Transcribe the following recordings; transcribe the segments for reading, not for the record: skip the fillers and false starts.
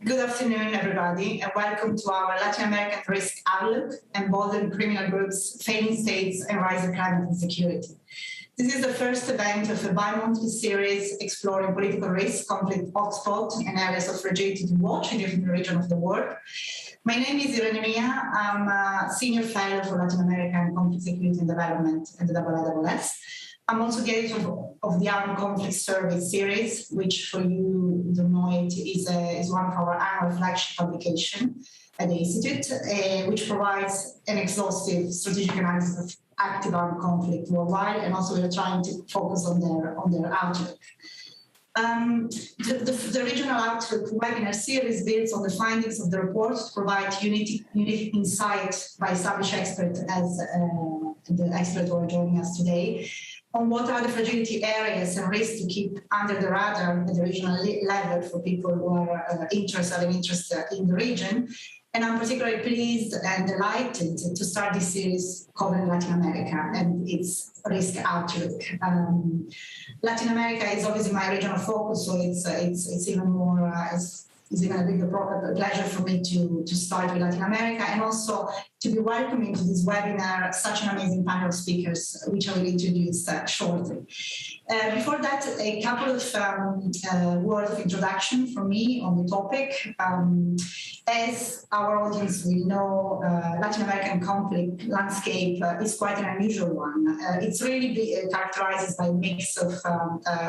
Good afternoon, everybody, and welcome to our Latin American Risk Outlook, Emboldened Criminal Groups, Failing States, and Rising Climate Insecurity. This is the first event of a bi-monthly series exploring political risk, conflict hotspots, and areas of fragility to watch in different regions of the world. My name is Irene Mia. I'm a Senior Fellow for Latin America and Conflict Security and Development at the IISS. I'm also the editor of the Armed Conflict Survey series, which, for you who don't know it, is one of our annual flagship publications at the Institute, which provides an exhaustive strategic analysis of active armed conflict worldwide, and also we are trying to focus on their outlook. The Regional Outlook webinar series builds on the findings of the report to provide unique insight by established experts as the experts who are joining us today on what are the fragility areas and risks to keep under the radar at the regional level for people who are interested in the region. And I'm particularly pleased and delighted to start this series covering Latin America and its risk outlook. Latin America is obviously my regional focus, so it's even more it's even a bigger pleasure for me to start with Latin America, and also to be welcoming to this webinar such an amazing panel of speakers, which I will introduce shortly. Before that, a couple of words of introduction from me on the topic. As our audience will know, Latin American conflict landscape is quite an unusual one. It's really characterized by a mix of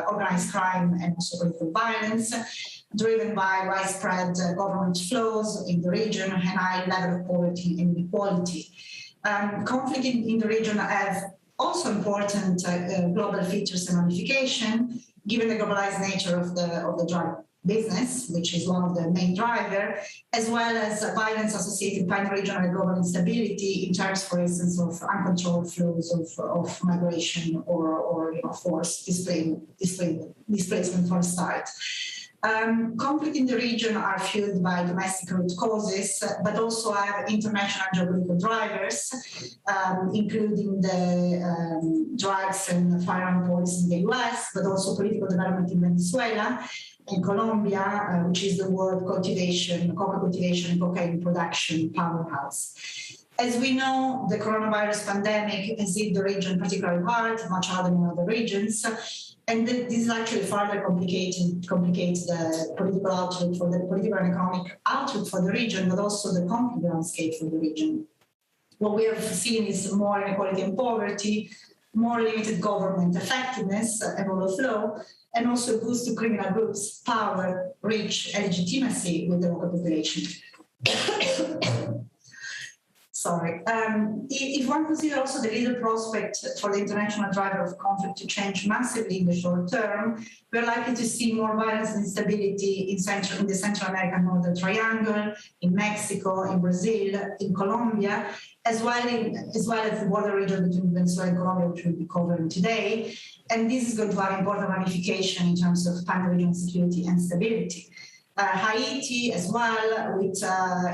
organized crime and also political violence, driven by widespread government flows in the region and high level of poverty and inequality. Conflict in the region have also important global features and ramifications, given the globalized nature of the drug business, which is one of the main drivers, as well as violence associated with regional and global instability in terms, for instance, of uncontrolled flows of migration or forced displacement from start. Conflict in the region are fueled by domestic root causes, but also have international geopolitical drivers, including the drugs and firearm policy in the US, but also political development in Venezuela and Colombia, which is the world coca cultivation and cocaine production powerhouse. As we know, the coronavirus pandemic has hit the region particularly hard, much harder than other regions. And this actually further complicates the political outlook for the political and economic outlook for the region, but also the conflict landscape for the region. What we have seen is more inequality and poverty, more limited government effectiveness and rule of law, and also boost to criminal groups' power, reach, and legitimacy with the local population. Sorry. If one considers also the little prospect for the international driver of conflict to change massively in the short term, we're likely to see more violence and instability in the Central American Northern Triangle, in Mexico, in Brazil, in Colombia, as well as the border region between Venezuela and Colombia, which we'll be covering today. And this is going to have important ramifications in terms of pan-regional security and stability. Haiti, as well, with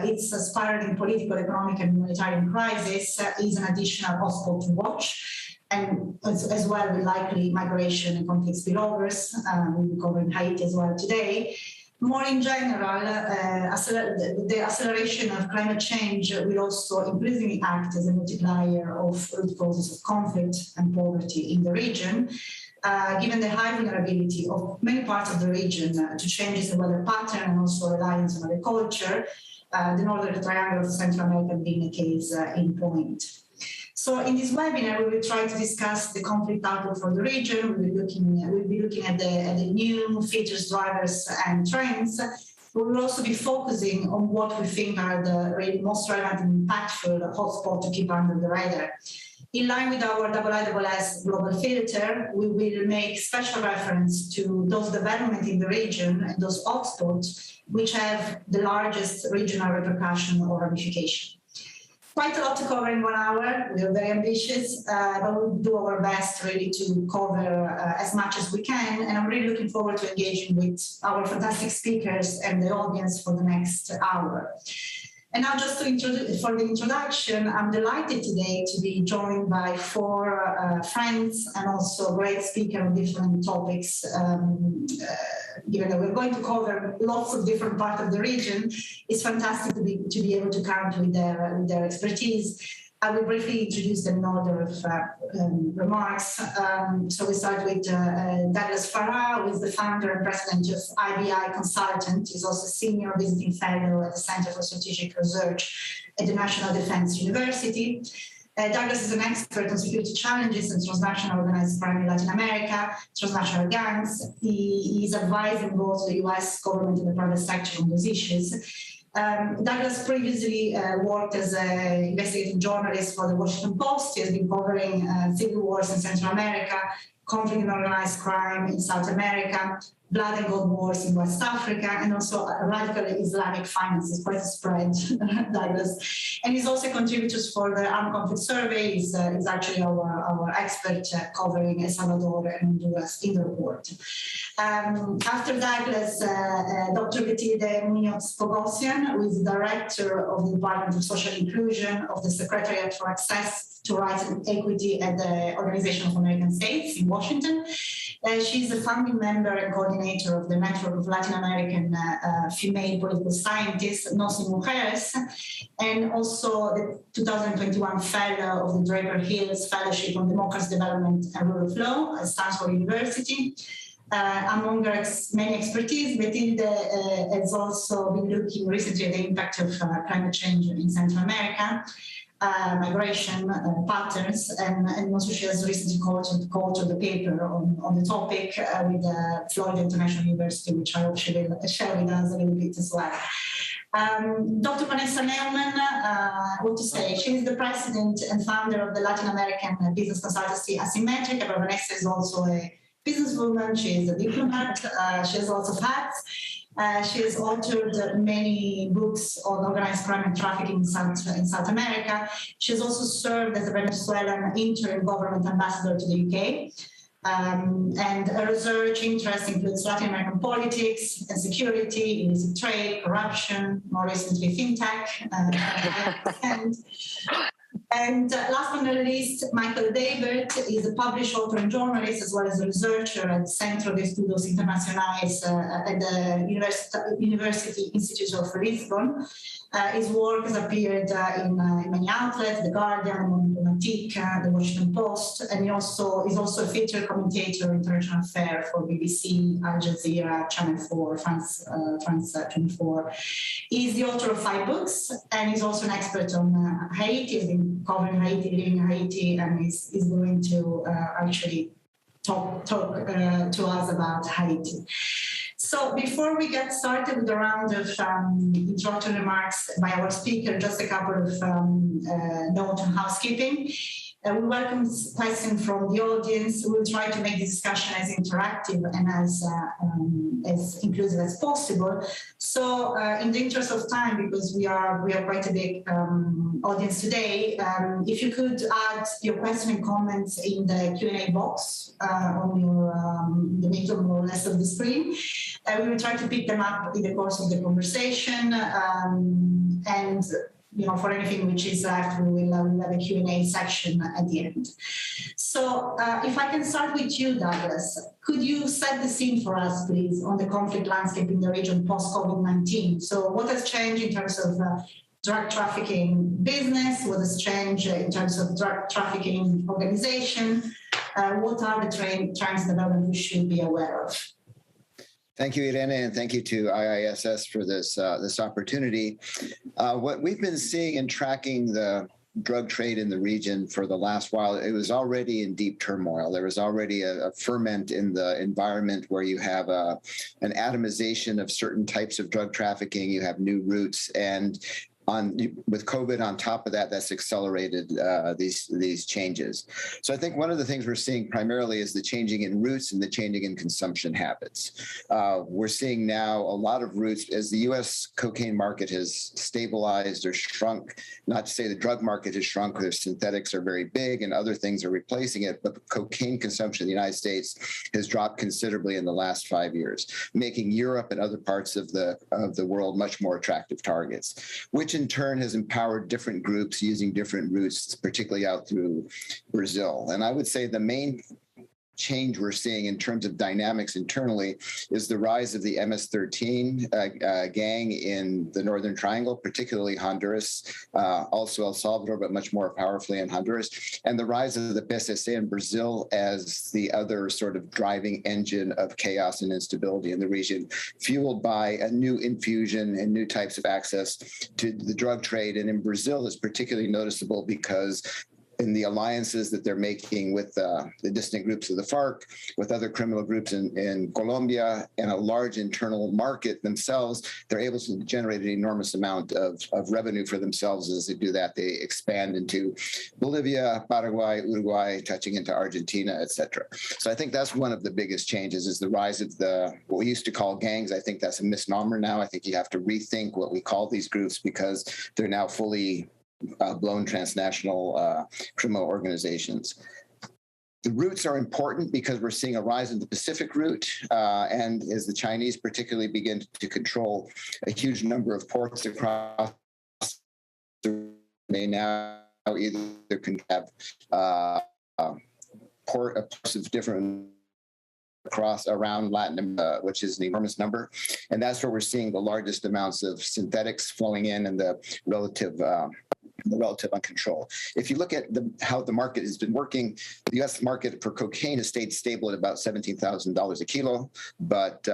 its spiraling political, economic, and humanitarian crisis, is an additional hotspot to watch, and as well with likely migration and conflict spillovers. We'll be covering Haiti as well today. More in general, the acceleration of climate change will also increasingly act as a multiplier of root causes of conflict and poverty in the region. Given the high vulnerability of many parts of the region to changes in weather pattern and also reliance on agriculture, the Northern Triangle of Central America being a case in point. So in this webinar, we will try to discuss the conflict outlook for the region. We'll be looking at the new features, drivers, and trends. We will also be focusing on what we think are the really most relevant and impactful hotspots to keep under the radar. In line with our IISS global filter, we will make special reference to those developments in the region and those hotspots which have the largest regional repercussion or ramification. Quite a lot to cover in 1 hour. We are very ambitious, but we'll do our best really to cover as much as we can. And I'm really looking forward to engaging with our fantastic speakers and the audience for the next hour. And now just for the introduction, I'm delighted today to be joined by 4 friends and also great speakers on different topics given that we're going to cover lots of different parts of the region, it's fantastic to be able to count with their expertise. I will briefly introduce them in order of remarks. So we start with Douglas Farah, who is the founder and president of IBI Consultant. He's also senior visiting fellow at the Center for Strategic Research at the National Defense University. Douglas is an expert on security challenges and transnational organized crime in Latin America, transnational gangs. He is advising both the US government and the private sector on those issues. Douglas previously worked as an investigative journalist for the Washington Post. He has been covering civil wars in Central America, conflict and organized crime in South America, blood and gold wars in West Africa, and also radical Islamic finance. It's quite a spread, Douglas. And he's also contributors for the Armed Conflict Survey. He's actually our expert covering El Salvador and Honduras in the report. After Douglas, Dr. Matilde Munoz-Pogosian, who is the director of the Department of Social Inclusion of the Secretariat for Access to Rights and Equity at the Organization of American States in Washington. She's a founding member and coordinator of the network of Latin American female political scientists, Nos y Mujeres, and also the 2021 fellow of the Draper Hills Fellowship on Democracy, Development and Rule of Law at Stanford University. Among her many expertise, Matilde has also been looking recently at the impact of climate change in Central America, migration patterns, and also she has recently co-authored the paper on the topic with Florida International University, which I hope she will share with us a little bit as well. Dr. Vanessa Neumann, what to say? She is the president and founder of the Latin American business consultancy Asymmetric, but Vanessa is also a businesswoman. She is a diplomat. She has lots of hats. She has authored many books on organized crime and trafficking in South America. She has also served as a Venezuelan interim government ambassador to the UK. And her research interest includes Latin American politics, insecurity, illicit trade, corruption, more recently fintech, and last but not least, Michael David is a published author and journalist, as well as a researcher at Centro de Estudios Internacionales at the University Institute of Lisbon. His work has appeared in many outlets, The Guardian, The Washington Post, and he also is also a featured commentator in international affairs for BBC, Al Jazeera, Channel 4, France 24. He's the author of 5 books, and he's also an expert on Haiti. He's been covering Haiti, living in Haiti, and he's going to actually talk to us about Haiti. So before we get started with a round of introductory remarks by our speaker, just a couple of notes on housekeeping. We welcome questions from the audience. We'll try to make the discussion as interactive and as inclusive as possible. So in the interest of time, because we are quite a big audience today, if you could add your question and comments in the Q&A box on the middle more or less of the screen. We will try to pick them up in the course of the conversation, and for anything which is left, we will have a Q&A section at the end. So if I can start with you, Douglas, could you set the scene for us, please, on the conflict landscape in the region post-COVID-19? So what has changed in terms of drug trafficking business? What has changed in terms of drug trafficking organization? What are the trends development we should be aware of? Thank you, Irene, and thank you to IISS for this opportunity. What we've been seeing and tracking the drug trade in the region for the last while, it was already in deep turmoil. There was already a ferment in the environment where you have an atomization of certain types of drug trafficking. You have new routes, and with COVID on top of that, that's accelerated these changes. So I think one of the things we're seeing primarily is the changing in routes and the changing in consumption habits. We're seeing now a lot of routes as the U.S. cocaine market has stabilized or shrunk. Not to say the drug market has shrunk, because synthetics are very big and other things are replacing it, but cocaine consumption in the United States has dropped considerably in the last 5 years, making Europe and other parts of the world much more attractive targets, which in turn has empowered different groups using different routes, particularly out through Brazil. And I would say the main change we're seeing in terms of dynamics internally is the rise of the MS-13 gang in the Northern Triangle, particularly Honduras, also El Salvador, but much more powerfully in Honduras, and the rise of the PSC in Brazil as the other sort of driving engine of chaos and instability in the region, fueled by a new infusion and new types of access to the drug trade. And in Brazil, it's particularly noticeable because in the alliances that they're making with the dissident groups of the FARC, with other criminal groups in Colombia, and a large internal market themselves, they're able to generate an enormous amount of revenue for themselves. As they do that, they expand into Bolivia, Paraguay, Uruguay, touching into Argentina, et cetera. So I think that's one of the biggest changes, is the rise of what we used to call gangs. I think that's a misnomer now. I think you have to rethink what we call these groups, because they're now fully blown transnational criminal organizations. The routes are important because we're seeing a rise in the Pacific route, and as the Chinese particularly begin to control a huge number of ports across, they now either can have ports of different around Latin America, which is an enormous number. And that's where we're seeing the largest amounts of synthetics flowing in and the relative uncontrol. If you look at how the market has been working, the U.S. market for cocaine has stayed stable at about $17,000 a kilo, but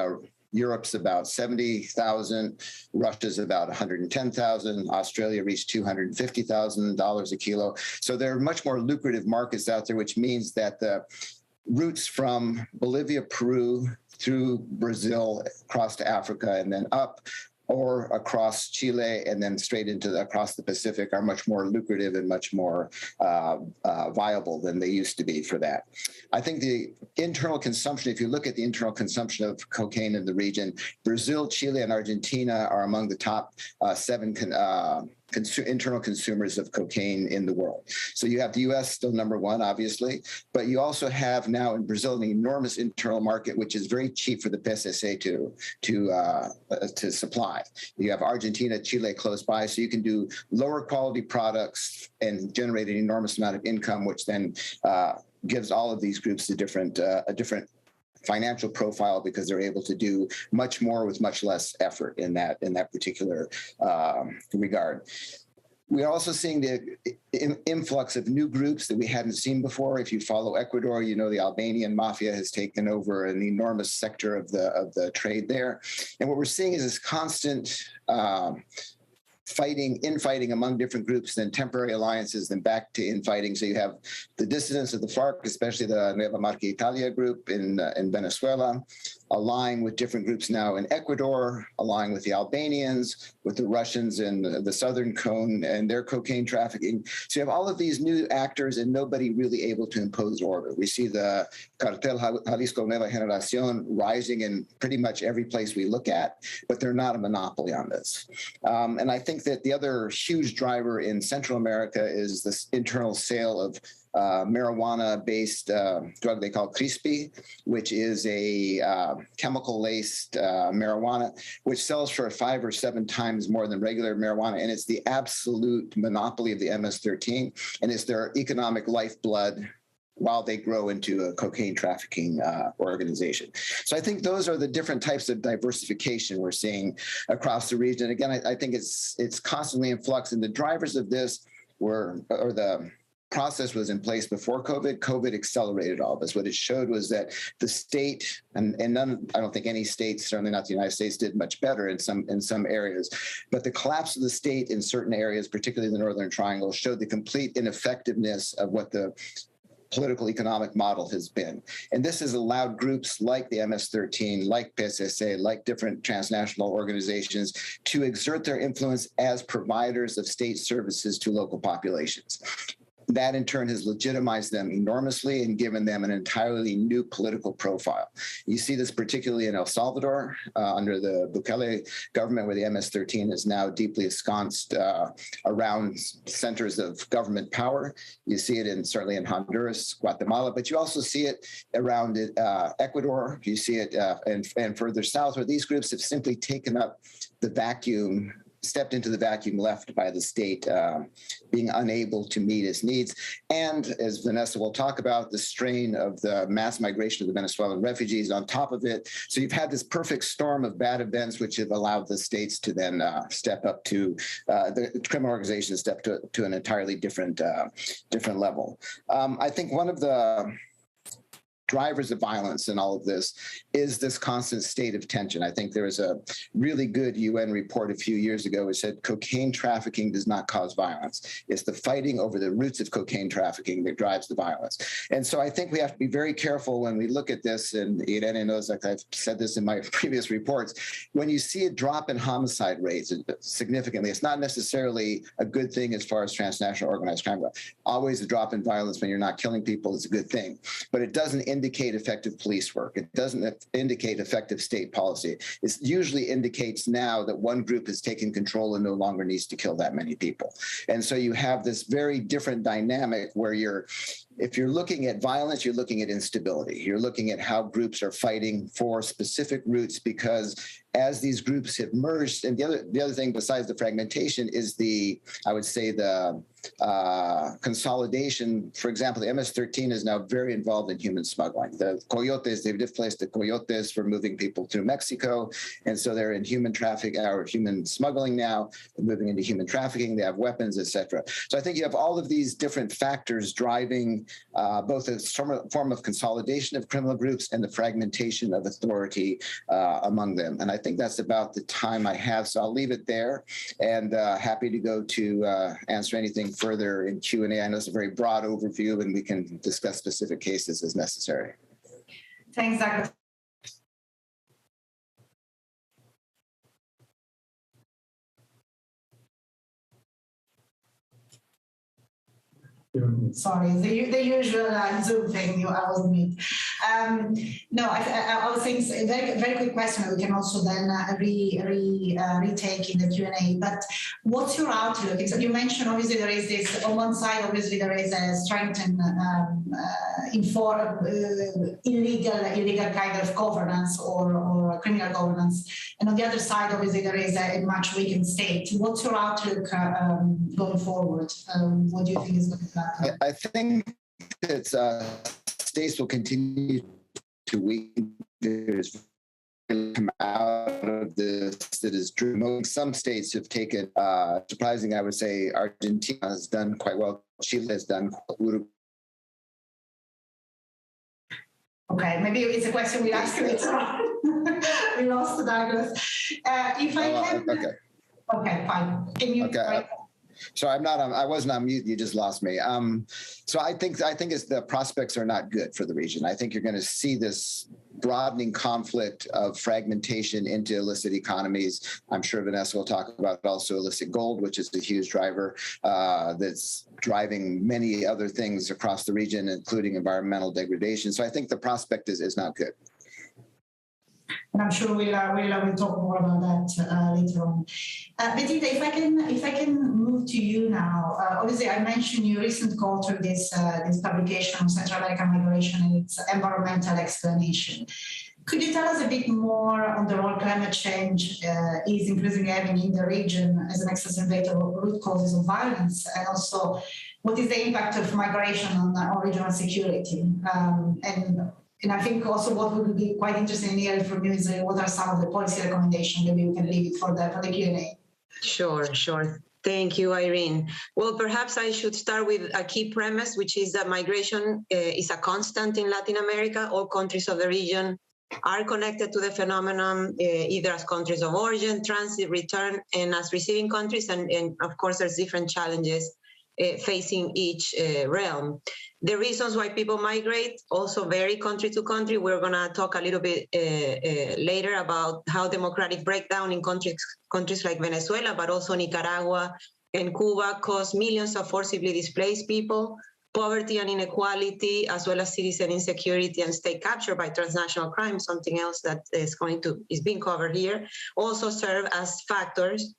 Europe's about 70,000, Russia's about 110,000, Australia reached $250,000 a kilo. So there are much more lucrative markets out there, which means that the routes from Bolivia, Peru, through Brazil, across to Africa, and then up, or across Chile and then straight across the Pacific, are much more lucrative and much more viable than they used to be for that. I think the internal consumption, if you look at the internal consumption of cocaine in the region, Brazil, Chile, and Argentina are among the top 7 internal consumers of cocaine in the world. So you have the U.S. still number 1, obviously, but you also have now in Brazil an enormous internal market, which is very cheap for the PSC to supply. You have Argentina, Chile close by, so you can do lower quality products and generate an enormous amount of income, which then gives all of these groups a different financial profile, because they're able to do much more with much less effort in that particular regard. We're also seeing the influx of new groups that we hadn't seen before. If you follow Ecuador, you know the Albanian mafia has taken over an enormous sector of the trade there. And what we're seeing is this constant infighting among different groups, then temporary alliances, then back to infighting. So you have the dissidents of the FARC, especially the Nueva Marca Italia group in Venezuela, allying with different groups now in Ecuador, allying with the Albanians, with the Russians in the Southern Cone and their cocaine trafficking. So you have all of these new actors and nobody really able to impose order. We see the Cartel Jalisco Nueva Generación rising in pretty much every place we look at, but they're not a monopoly on this. And I think that the other huge driver in Central America is this internal sale of marijuana-based drug they call crispy, which is a chemical-laced marijuana, which sells for 5 or 7 times more than regular marijuana, and it's the absolute monopoly of the MS-13, and it's their economic lifeblood while they grow into a cocaine trafficking organization. So I think those are the different types of diversification we're seeing across the region. Again, I think it's constantly in flux, and the drivers of this the process was in place before COVID. COVID accelerated all this. What it showed was that the state, and I don't think any state, certainly not the United States, did much better in some areas. But the collapse of the state in certain areas, particularly the Northern Triangle, showed the complete ineffectiveness of what the political economic model has been. And this has allowed groups like the MS-13, like PSC, like different transnational organizations to exert their influence as providers of state services to local populations. That in turn has legitimized them enormously and given them an entirely new political profile. You see this particularly in El Salvador under the Bukele government, where the MS-13 is now deeply ensconced around centers of government power. You see it certainly in Honduras, Guatemala, but you also see it around Ecuador. You see it and further south, where these groups have simply taken up the vacuum stepped into the vacuum left by the state being unable to meet its needs. And as Vanessa will talk about, the strain of the mass migration of the Venezuelan refugees on top of it. So you've had this perfect storm of bad events, which have allowed the states to then step up to, the criminal organizations step to an entirely different level. I think one of the drivers of violence in all of this is this constant state of tension. I think there was a really good UN report a few years ago which said cocaine trafficking does not cause violence. It's the fighting over the roots of cocaine trafficking that drives the violence. And so I think we have to be very careful when we look at this, and Irene knows, like I've said this in my previous reports, when you see a drop in homicide rates significantly, it's not necessarily a good thing as far as transnational organized crime goes. Always a drop in violence when you're not killing people is a good thing, but it doesn't indicate effective police work. It doesn't indicate effective state policy. It usually indicates now that one group has taken control and no longer needs to kill that many people. And so you have this very different dynamic where if you're looking at violence, you're looking at instability. You're looking at how groups are fighting for specific roots, because as these groups have merged, and the other thing besides the fragmentation is I would say the consolidation. For example, the MS-13 is now very involved in human smuggling. The coyotes, they've displaced the coyotes for moving people through Mexico. And so they're in human trafficking or human smuggling now, they're moving into human trafficking, they have weapons, etc. So I think you have all of these different factors driving both a form of consolidation of criminal groups and the fragmentation of authority among them. And I think that's about the time I have. So I'll leave it there, and happy to go to answer anything further in Q&A. I know it's a very broad overview, and we can discuss specific cases as necessary. Thanks, Douglas. Sorry, the usual Zoom thing. I was mute. No, I was saying a very, very quick question. We can also then retake in the Q&A. But what's your outlook? So you mentioned obviously there is this on one side. Obviously there is a strengthened illegal kind of governance or criminal governance, and on the other side, obviously there is a much weakened state. What's your outlook going forward? What do you think is going to happen? I think that states will continue to weaken. There's come out of this that is true. Some states have taken, surprising, I would say, Argentina has done quite well. Chile has done Uruguay. Okay, maybe it's a question we ask later on. We lost Douglas. If I can... Okay, fine. Can you... Okay. So I wasn't on mute. You just lost me. So I think the prospects are not good for the region. I think you're going to see this broadening conflict of fragmentation into illicit economies. I'm sure Vanessa will talk about also illicit gold, which is a huge driver that's driving many other things across the region, including environmental degradation. So I think the prospect is not good. And I'm sure we'll talk more about that later on. Bettina, if I can move to you now. Obviously, I mentioned your recent call to this publication on Central American migration and its environmental explanation. Could you tell us a bit more on the role climate change is increasingly having in the region as an exacerbator of root causes of violence, and also what is the impact of migration on regional security? And I think also what would be quite interesting in hearing from you is what are some of the policy recommendations? Maybe we can leave it for the Q&A. Sure. Thank you, Irene. Well, perhaps I should start with a key premise, which is that migration is a constant in Latin America. All countries of the region are connected to the phenomenon, either as countries of origin, transit, return, and as receiving countries. And of course, there's different challenges facing each realm. The reasons why people migrate also vary country to country. We're going to talk a little bit later about how democratic breakdown in countries like Venezuela, but also Nicaragua and Cuba cause millions of forcibly displaced people, poverty and inequality, as well as citizen insecurity and state capture by transnational crime, something else that is being covered here, also serve as factors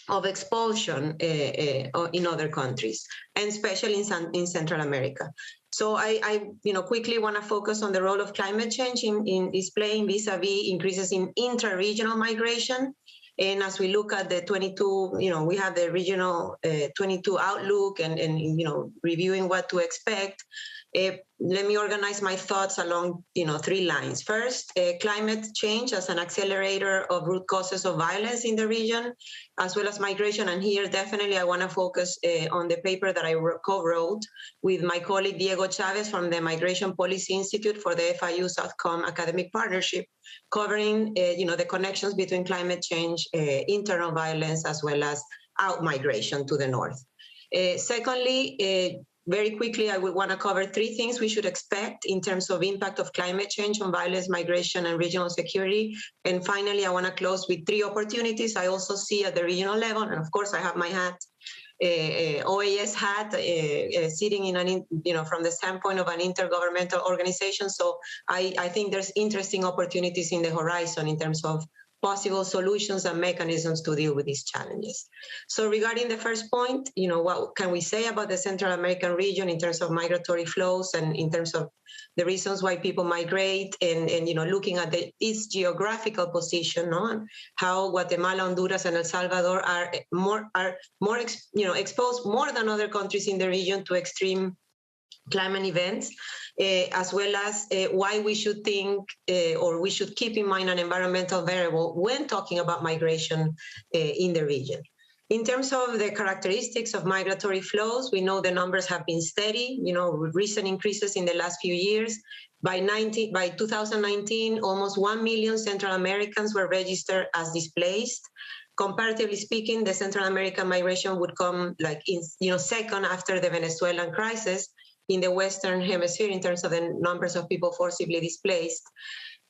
of expulsion in other countries, and especially in Central America. So I quickly want to focus on the role of climate change in displaying vis-a-vis increases in intra-regional migration. And as we look at the 22, we have the regional 22 outlook and reviewing what to expect. Let me organize my thoughts along, 3 lines. First, climate change as an accelerator of root causes of violence in the region, as well as migration. And here, definitely, I want to focus on the paper that I co-wrote with my colleague Diego Chavez from the Migration Policy Institute for the FIU Southcom Academic Partnership, covering, the connections between climate change, internal violence, as well as out migration to the north. Secondly, very quickly, I would want to cover 3 things we should expect in terms of impact of climate change on violence, migration, and regional security. And finally, I want to close with 3 opportunities I also see at the regional level. And of course, I have my hat, OAS hat, sitting in from the standpoint of an intergovernmental organization. So I think there's interesting opportunities in the horizon in terms of possible solutions and mechanisms to deal with these challenges. So regarding the first point, what can we say about the Central American region in terms of migratory flows and in terms of the reasons why people migrate and looking at its geographical position, and how Guatemala, Honduras, and El Salvador are more exposed more than other countries in the region to extreme climate events, as well as why we should think or we should keep in mind an environmental variable when talking about migration in the region. In terms of the characteristics of migratory flows, we know the numbers have been steady, with recent increases in the last few years. By 2019, almost 1 million Central Americans were registered as displaced. Comparatively speaking, the Central American migration would come second after the Venezuelan crisis in the Western Hemisphere in terms of the numbers of people forcibly displaced.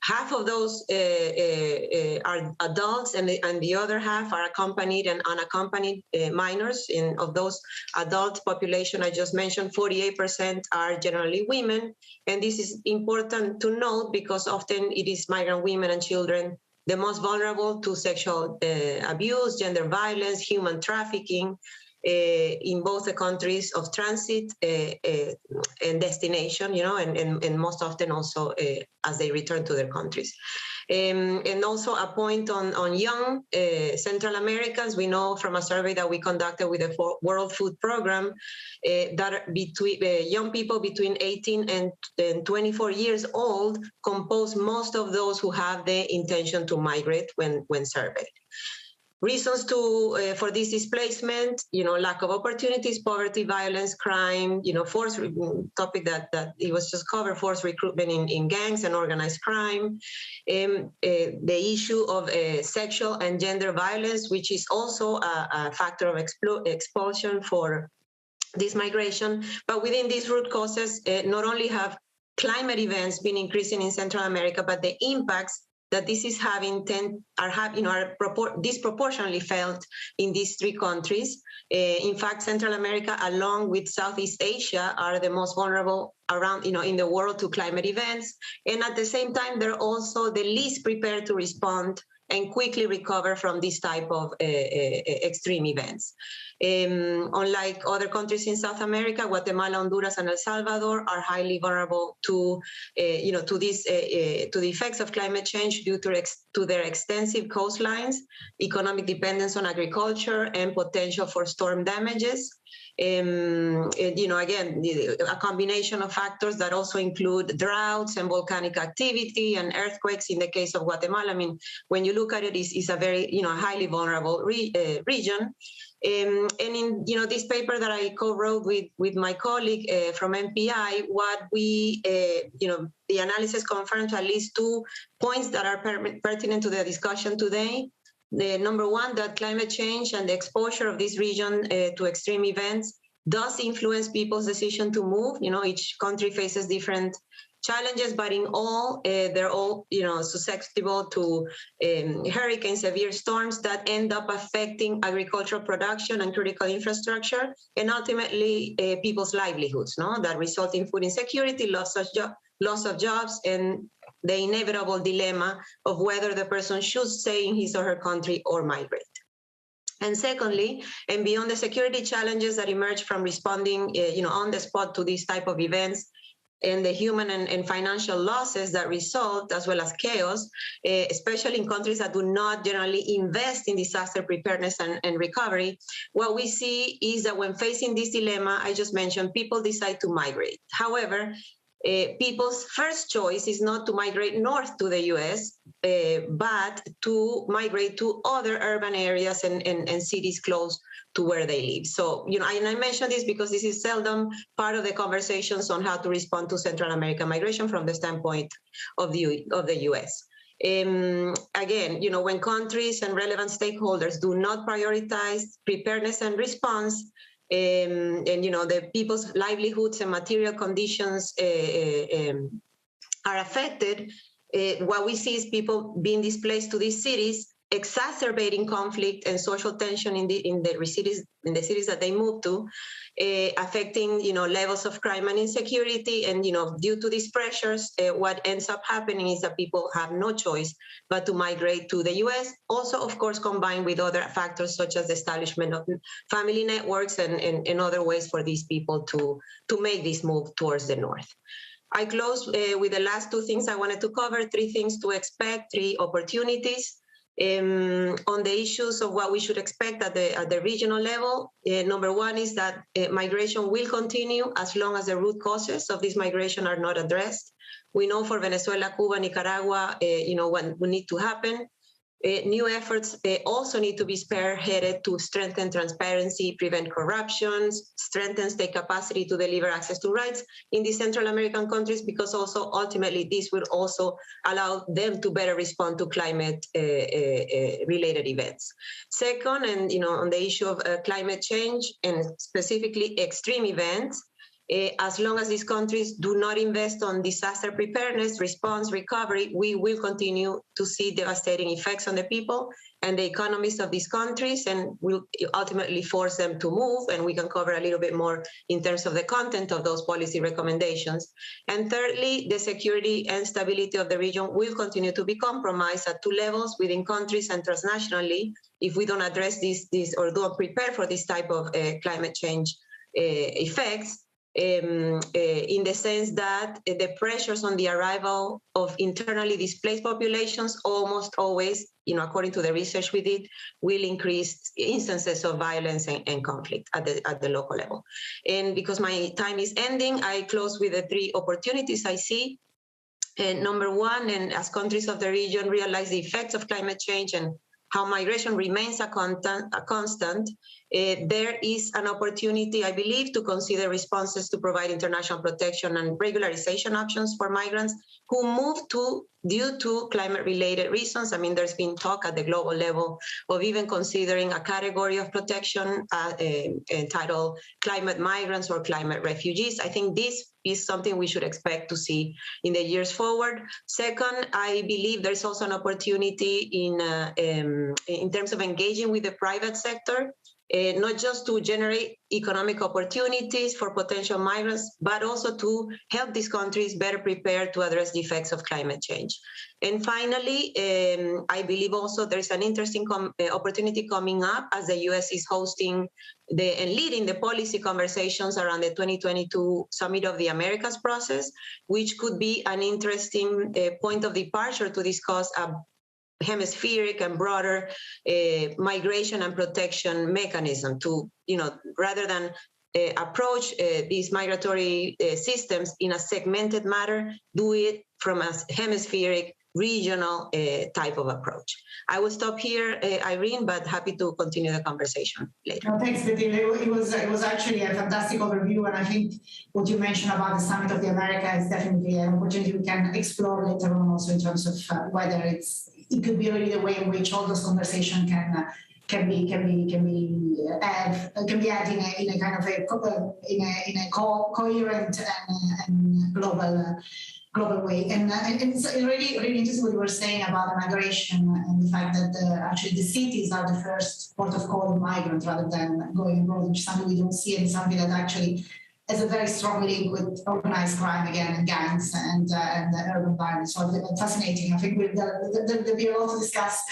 Half of those are adults, and the other half are accompanied and unaccompanied minors. Of those adult population I just mentioned, 48% are generally women. And this is important to note because often it is migrant women and children the most vulnerable to sexual abuse, gender violence, human trafficking, in both the countries of transit and destination, and most often also as they return to their countries. And also a point on young Central Americans. We know from a survey that we conducted with the World Food Program that between young people between 18 and 24 years old compose most of those who have the intention to migrate when surveyed. Reasons for this displacement, lack of opportunities, poverty, violence, crime, forced topic that it was just covered, forced recruitment in gangs and organized crime, the issue of sexual and gender violence, which is also a factor of expulsion for this migration. But within these root causes, not only have climate events been increasing in Central America, but the impacts that this is having are disproportionately felt in these 3 countries. In fact, Central America, along with Southeast Asia, are the most vulnerable around, in the world to climate events. And at the same time, they're also the least prepared to respond and quickly recover from this type of extreme events. Unlike other countries in South America, Guatemala, Honduras, and El Salvador are highly vulnerable to the effects of climate change due to their extensive coastlines, economic dependence on agriculture, and potential for storm damages. Again, a combination of factors that also include droughts and volcanic activity and earthquakes. In the case of Guatemala, when you look at it, it's a very, highly vulnerable region. And in this paper that I co-wrote with my colleague from MPI, what we the analysis confirms at least 2 points that are pertinent to the discussion today. The number one, that climate change and the exposure of this region to extreme events does influence people's decision to move. Each country faces different challenges, but in all, they're all, susceptible to hurricane, severe storms that end up affecting agricultural production and critical infrastructure, and ultimately people's livelihoods, that result in food insecurity, loss of jobs, and the inevitable dilemma of whether the person should stay in his or her country or migrate. And secondly, and beyond the security challenges that emerge from responding, on the spot to these type of events, and the human and financial losses that result, as well as chaos, especially in countries that do not generally invest in disaster preparedness and recovery, what we see is that when facing this dilemma I just mentioned, people decide to migrate. However, people's first choice is not to migrate north to the US, but to migrate to other urban areas and cities close to where they live. So, and I mention this because this is seldom part of the conversations on how to respond to Central American migration from the standpoint of the US. Again, when countries and relevant stakeholders do not prioritize preparedness and response, and the people's livelihoods and material conditions are affected, what we see is people being displaced to these cities, exacerbating conflict and social tension in the cities that they move to, affecting levels of crime and insecurity. And due to these pressures, what ends up happening is that people have no choice but to migrate to the US. Also, of course, combined with other factors such as the establishment of family networks and other ways for these people to make this move towards the north. I close with the last two things I wanted to cover, three things to expect, three opportunities. On the issues of what we should expect at the regional level, number one is that migration will continue as long as the root causes of this migration are not addressed. We know for Venezuela, Cuba, Nicaragua, what will need to happen. New efforts also need to be spearheaded to strengthen transparency, prevent corruption, strengthen state capacity to deliver access to rights in the Central American countries, because also ultimately this will also allow them to better respond to climate related events. Second, and on the issue of climate change and specifically extreme events, as long as these countries do not invest on disaster preparedness, response, recovery, we will continue to see devastating effects on the people and the economies of these countries, and will ultimately force them to move. And we can cover a little bit more in terms of the content of those policy recommendations. And thirdly, the security and stability of the region will continue to be compromised at two levels, within countries and transnationally, if we don't address this or don't prepare for this type of climate change effects. In the sense that the pressures on the arrival of internally displaced populations almost always, according to the research we did, will increase instances of violence and conflict at the local level. And because my time is ending, I close with the three opportunities I see. Number one, and as countries of the region realize the effects of climate change and how migration remains a constant, there is an opportunity, I believe, to consider responses to provide international protection and regularization options for migrants who move due to climate-related reasons. I mean, there's been talk at the global level of even considering a category of protection entitled climate migrants or climate refugees. I think this is something we should expect to see in the years forward. Second, I believe there's also an opportunity in terms of engaging with the private sector, not just to generate economic opportunities for potential migrants, but also to help these countries better prepare to address the effects of climate change. And finally, I believe also there's an interesting opportunity coming up as the US is hosting and leading the policy conversations around the 2022 Summit of the Americas process, which could be an interesting point of departure to discuss a hemispheric and broader migration and protection mechanism to, rather than approach these migratory systems in a segmented manner, do it from a hemispheric, regional type of approach. I will stop here, Irene, but happy to continue the conversation later. No, thanks, Bettina. It was actually a fantastic overview, and I think what you mentioned about the Summit of the America is definitely an opportunity we can explore later on, also in terms of whether it could be really the way in which all those conversations can be had in a kind of a coherent and global way. And it's really, really interesting what you were saying about the migration and the fact that actually the cities are the first port of call of migrants rather than going abroad, which is something we don't see, and something that actually has a very strong link with organized crime again, and gangs and urban violence. So fascinating. I think there'll be a lot to discuss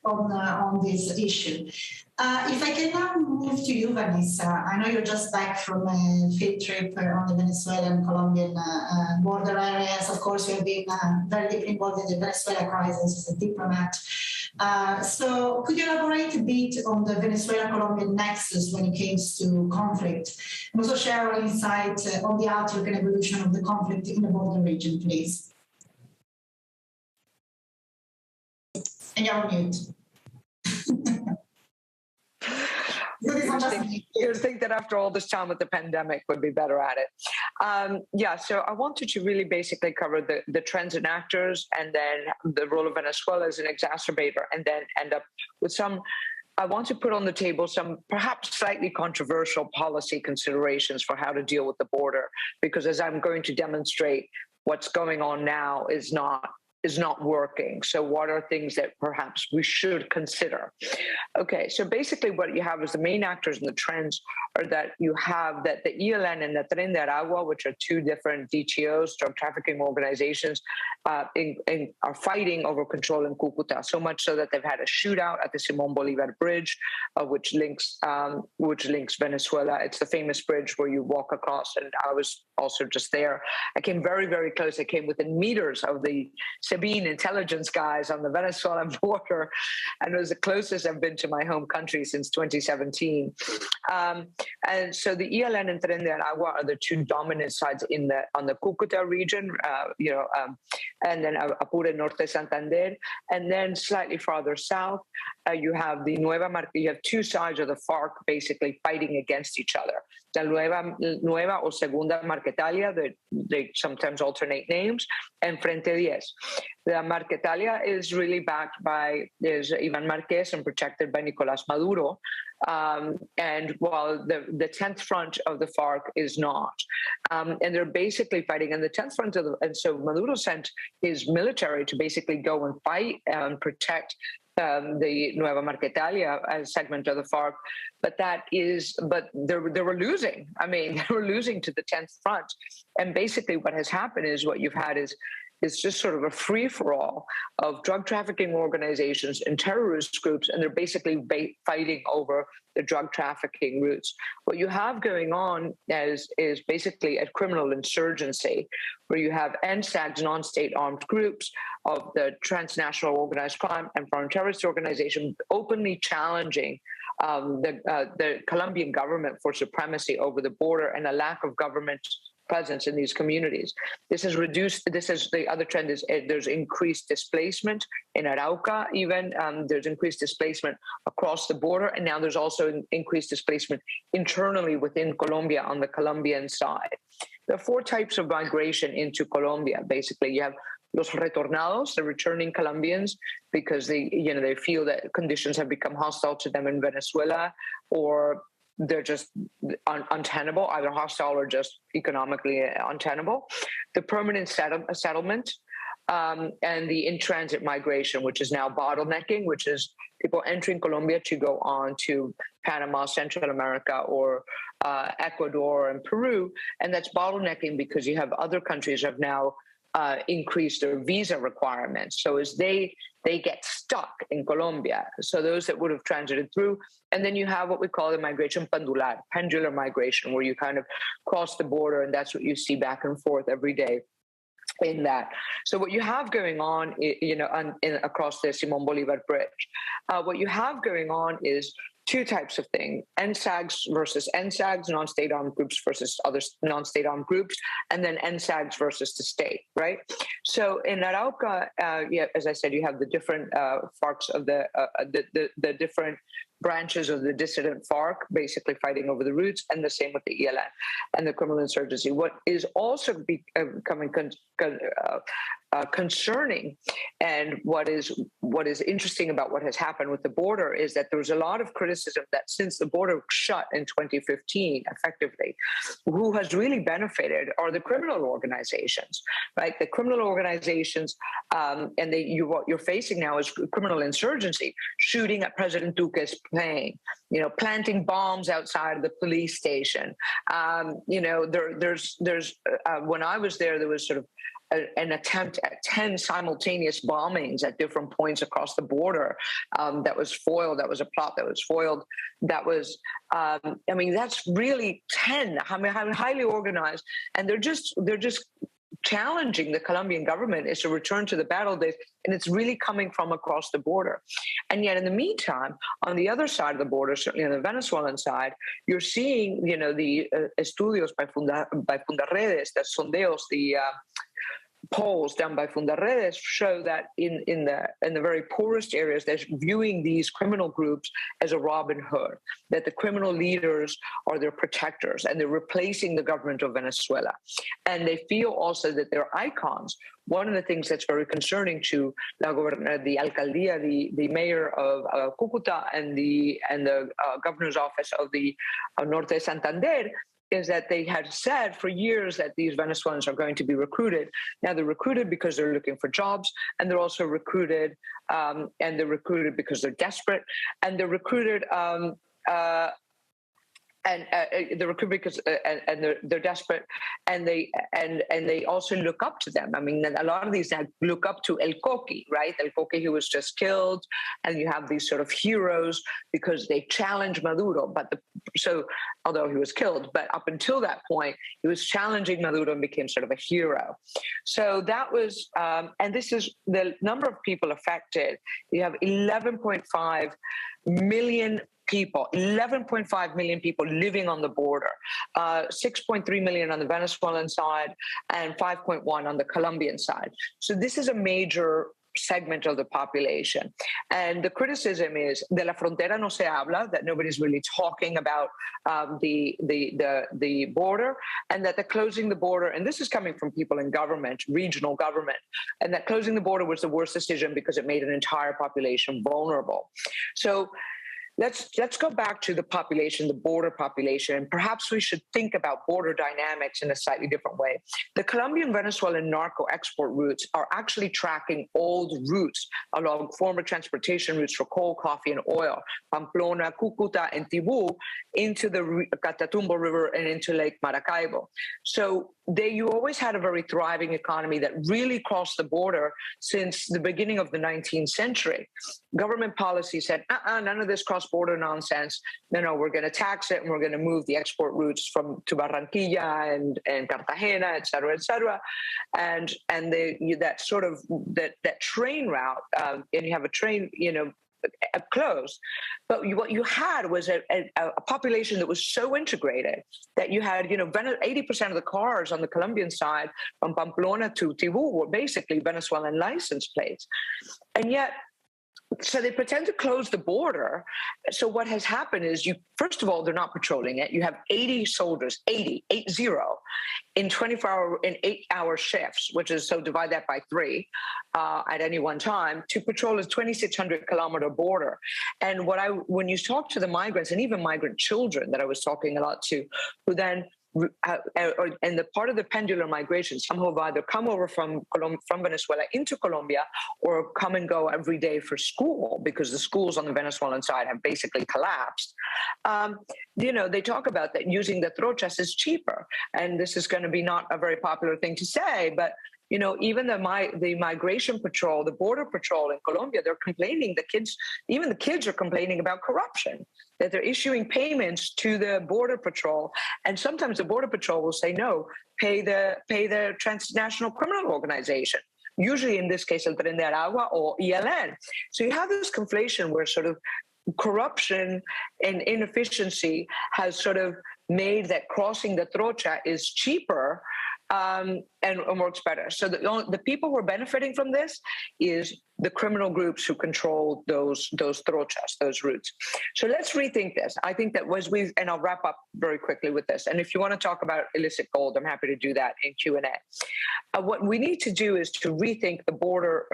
on this issue. If I can now move to you, Vanessa. I know you're just back from a field trip on the Venezuelan Colombian border areas. Of course, you have been very deeply involved in the Venezuela crisis as a diplomat. So could you elaborate a bit on the Venezuela-Colombian nexus when it comes to conflict? And also share our insight on the outlook and evolution of the conflict in the border region, please. And you're on mute. You'd think that after all this time with the pandemic would be better at it. Yeah, so I wanted to really basically cover the trends and actors, and then the role of Venezuela as an exacerbator, and then end up with I want to put on the table some perhaps slightly controversial policy considerations for how to deal with the border, because as I'm going to demonstrate, what's going on now is not working. So what are things that perhaps we should consider? Okay, so basically what you have is the main actors and the trends are that you have that the ELN and the Tren de Aragua, which are two different DTOs, drug trafficking organizations, are fighting over control in Cucuta, so much so that they've had a shootout at the Simón Bolívar Bridge, which links Venezuela. It's the famous bridge where you walk across, and I was also just there. I came very, very close. I came within meters of the Sabine intelligence guys on the Venezuelan border, and it was the closest I've been to my home country since 2017. And so the ELN and Tren de Aragua are the two dominant sides on the Cucuta region, and then Apure Norte Santander, and then slightly farther south, you have you have two sides of the FARC basically fighting against each other. The Nueva or Segunda Marquetalia, they sometimes alternate names, and Frente 10. The Marquetalia is really backed by Ivan Marquez and protected by Nicolás Maduro. And while the 10th front of the FARC is not, and they're basically fighting in the 10th front and so Maduro sent his military to basically go and fight and protect the Nueva Marquetalia segment of the FARC, but they were losing. I mean, they were losing to the 10th front, and basically what has happened is what you've had is just sort of a free-for-all of drug trafficking organizations and terrorist groups, and they're basically fighting over the drug trafficking routes. What you have going on is basically a criminal insurgency, where you have NSAGs, non-state armed groups of the transnational organized crime and foreign terrorist organization openly challenging the Colombian government for supremacy over the border and a lack of government presence in these communities. The other trend is there's increased displacement in Arauca, even there's increased displacement across the border, and now there's also increased displacement internally within Colombia on the Colombian side. There are four types of migration into Colombia. Basically, you have los retornados, the returning Colombians, because they feel that conditions have become hostile to them in Venezuela, or they're just untenable, either hostile or just economically untenable. The permanent settlement, and the in-transit migration, which is now bottlenecking, which is people entering Colombia to go on to Panama, Central America, or Ecuador and Peru. And that's bottlenecking because you have other countries have now increased their visa requirements. So as they get stuck in Colombia, so those that would have transited through, and then you have what we call the migration pendular migration, where you kind of cross the border, and that's what you see back and forth every day in that. So what you have going on, across the Simón Bolívar Bridge, what you have going on is two types of things: NSAGs versus NSAGs, non-state armed groups versus other non-state armed groups, and then NSAGs versus the state, right? So in Arauca, as I said, you have the different FARCs of the different branches of the dissident FARC basically fighting over the routes, and the same with the ELN and the criminal insurgency. What is also becoming concerning, and what is interesting about what has happened with the border, is that there was a lot of criticism that since the border shut in 2015, effectively, who has really benefited are the criminal organizations, right? The criminal organizations, and what you're facing now is criminal insurgency, shooting at President Duque's plane, planting bombs outside of the police station. There's when I was there was sort of an attempt at 10 simultaneous bombings at different points across the border that was foiled. That was a plot that was foiled. That was, I mean, that's really 10. I mean, highly organized, and they're just challenging the Colombian government is to return to the battle days, and it's really coming from across the border. And yet, in the meantime, on the other side of the border, certainly on the Venezuelan side, you're seeing, you know, the estudios by Fundaredes, the sondeos, the polls done by Fundaredes show that in the very poorest areas, they're viewing these criminal groups as a Robin Hood, that the criminal leaders are their protectors, and they're replacing the government of Venezuela. And they feel also that they're icons. One of the things that's very concerning to the alcaldía, the mayor of Cucuta, and the governor's office of the Norte de Santander, is that they had said for years that these Venezuelans are going to be recruited. Now they're recruited because they're looking for jobs, and they're also recruited, because they're desperate, and they're recruited. They're recruited because they're desperate, and they also look up to them. I mean, a lot of these look up to El Coqui, right? El Coqui, who was just killed, and you have these sort of heroes because they challenged Maduro. So although he was killed, but up until that point, he was challenging Maduro and became sort of a hero. So that was, and this is the number of people affected. You have 11.5 million people, 11.5 million people living on the border, 6.3 million on the Venezuelan side, and 5.1 on the Colombian side. So this is a major segment of the population. And the criticism is de la frontera no se habla, that nobody's really talking about the border, and that they're closing the border, and this is coming from people in government, regional government, and that closing the border was the worst decision because it made an entire population vulnerable. So let's go back to the population, the border population, and perhaps we should think about border dynamics in a slightly different way. The Colombian-Venezuelan narco export routes are actually tracking old routes along former transportation routes for coal, coffee, and oil, Pamplona, Cucuta, and Tibú, into the Catatumbo River and into Lake Maracaibo. So you always had a very thriving economy that really crossed the border since the beginning of the 19th century. Government policy said, none of this cross-border nonsense. No, we're going to tax it, and we're going to move the export routes to Barranquilla and Cartagena, et cetera, and that train route, and you have a train, closed. But what you had was a population that was so integrated that you had, 80% of the cars on the Colombian side from Pamplona to Tibú were basically Venezuelan license plates. And yet, so they pretend to close the border. So what has happened is first of all, they're not patrolling it. You have 80 soldiers, 80 in 8-hour shifts, which is, so divide that by 3 at any one time, to patrol a 2,600 kilometer border. And when you talk to the migrants, and even migrant children that I was talking a lot to, who then and the part of the pendular migration, some who have either come over from Venezuela into Colombia or come and go every day for school because the schools on the Venezuelan side have basically collapsed. They talk about that using the trochas is cheaper. And this is going to be not a very popular thing to say, but even the migration patrol, the border patrol in Colombia, they're complaining. Even the kids are complaining about corruption, that they're issuing payments to the border patrol. And sometimes the border patrol will say, no, pay the transnational criminal organization. Usually in this case, El Tren de Aragua or ELN. So you have this conflation where sort of corruption and inefficiency has sort of made that crossing the trocha is cheaper and works better. So the people who are benefiting from this is the criminal groups who control those trochas, those routes. So let's rethink this. I think that and I'll wrap up very quickly with this. And if you want to talk about illicit gold, I'm happy to do that in Q&A. What we need to do is to rethink the border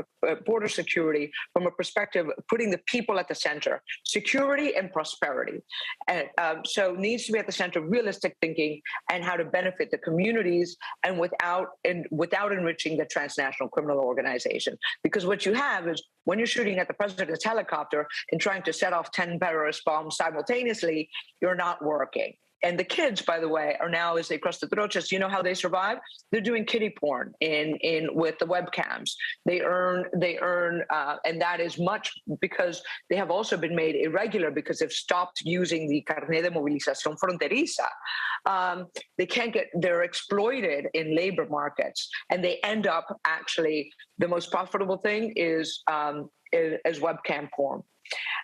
security from a perspective of putting the people at the center, security and prosperity. And so it needs to be at the center of realistic thinking and how to benefit the communities and without enriching the transnational criminal organization. Because what you have is when you're shooting at the president's helicopter and trying to set off 10 terrorist bombs simultaneously, you're not working. And the kids, by the way, are now, as they cross the trochas, you know how they survive? They're doing kiddie porn with the webcams. They earn, and that is much because they have also been made irregular because they've stopped using the carnet de movilización fronteriza. They're exploited in labor markets, and they end up actually, the most profitable thing is webcam porn.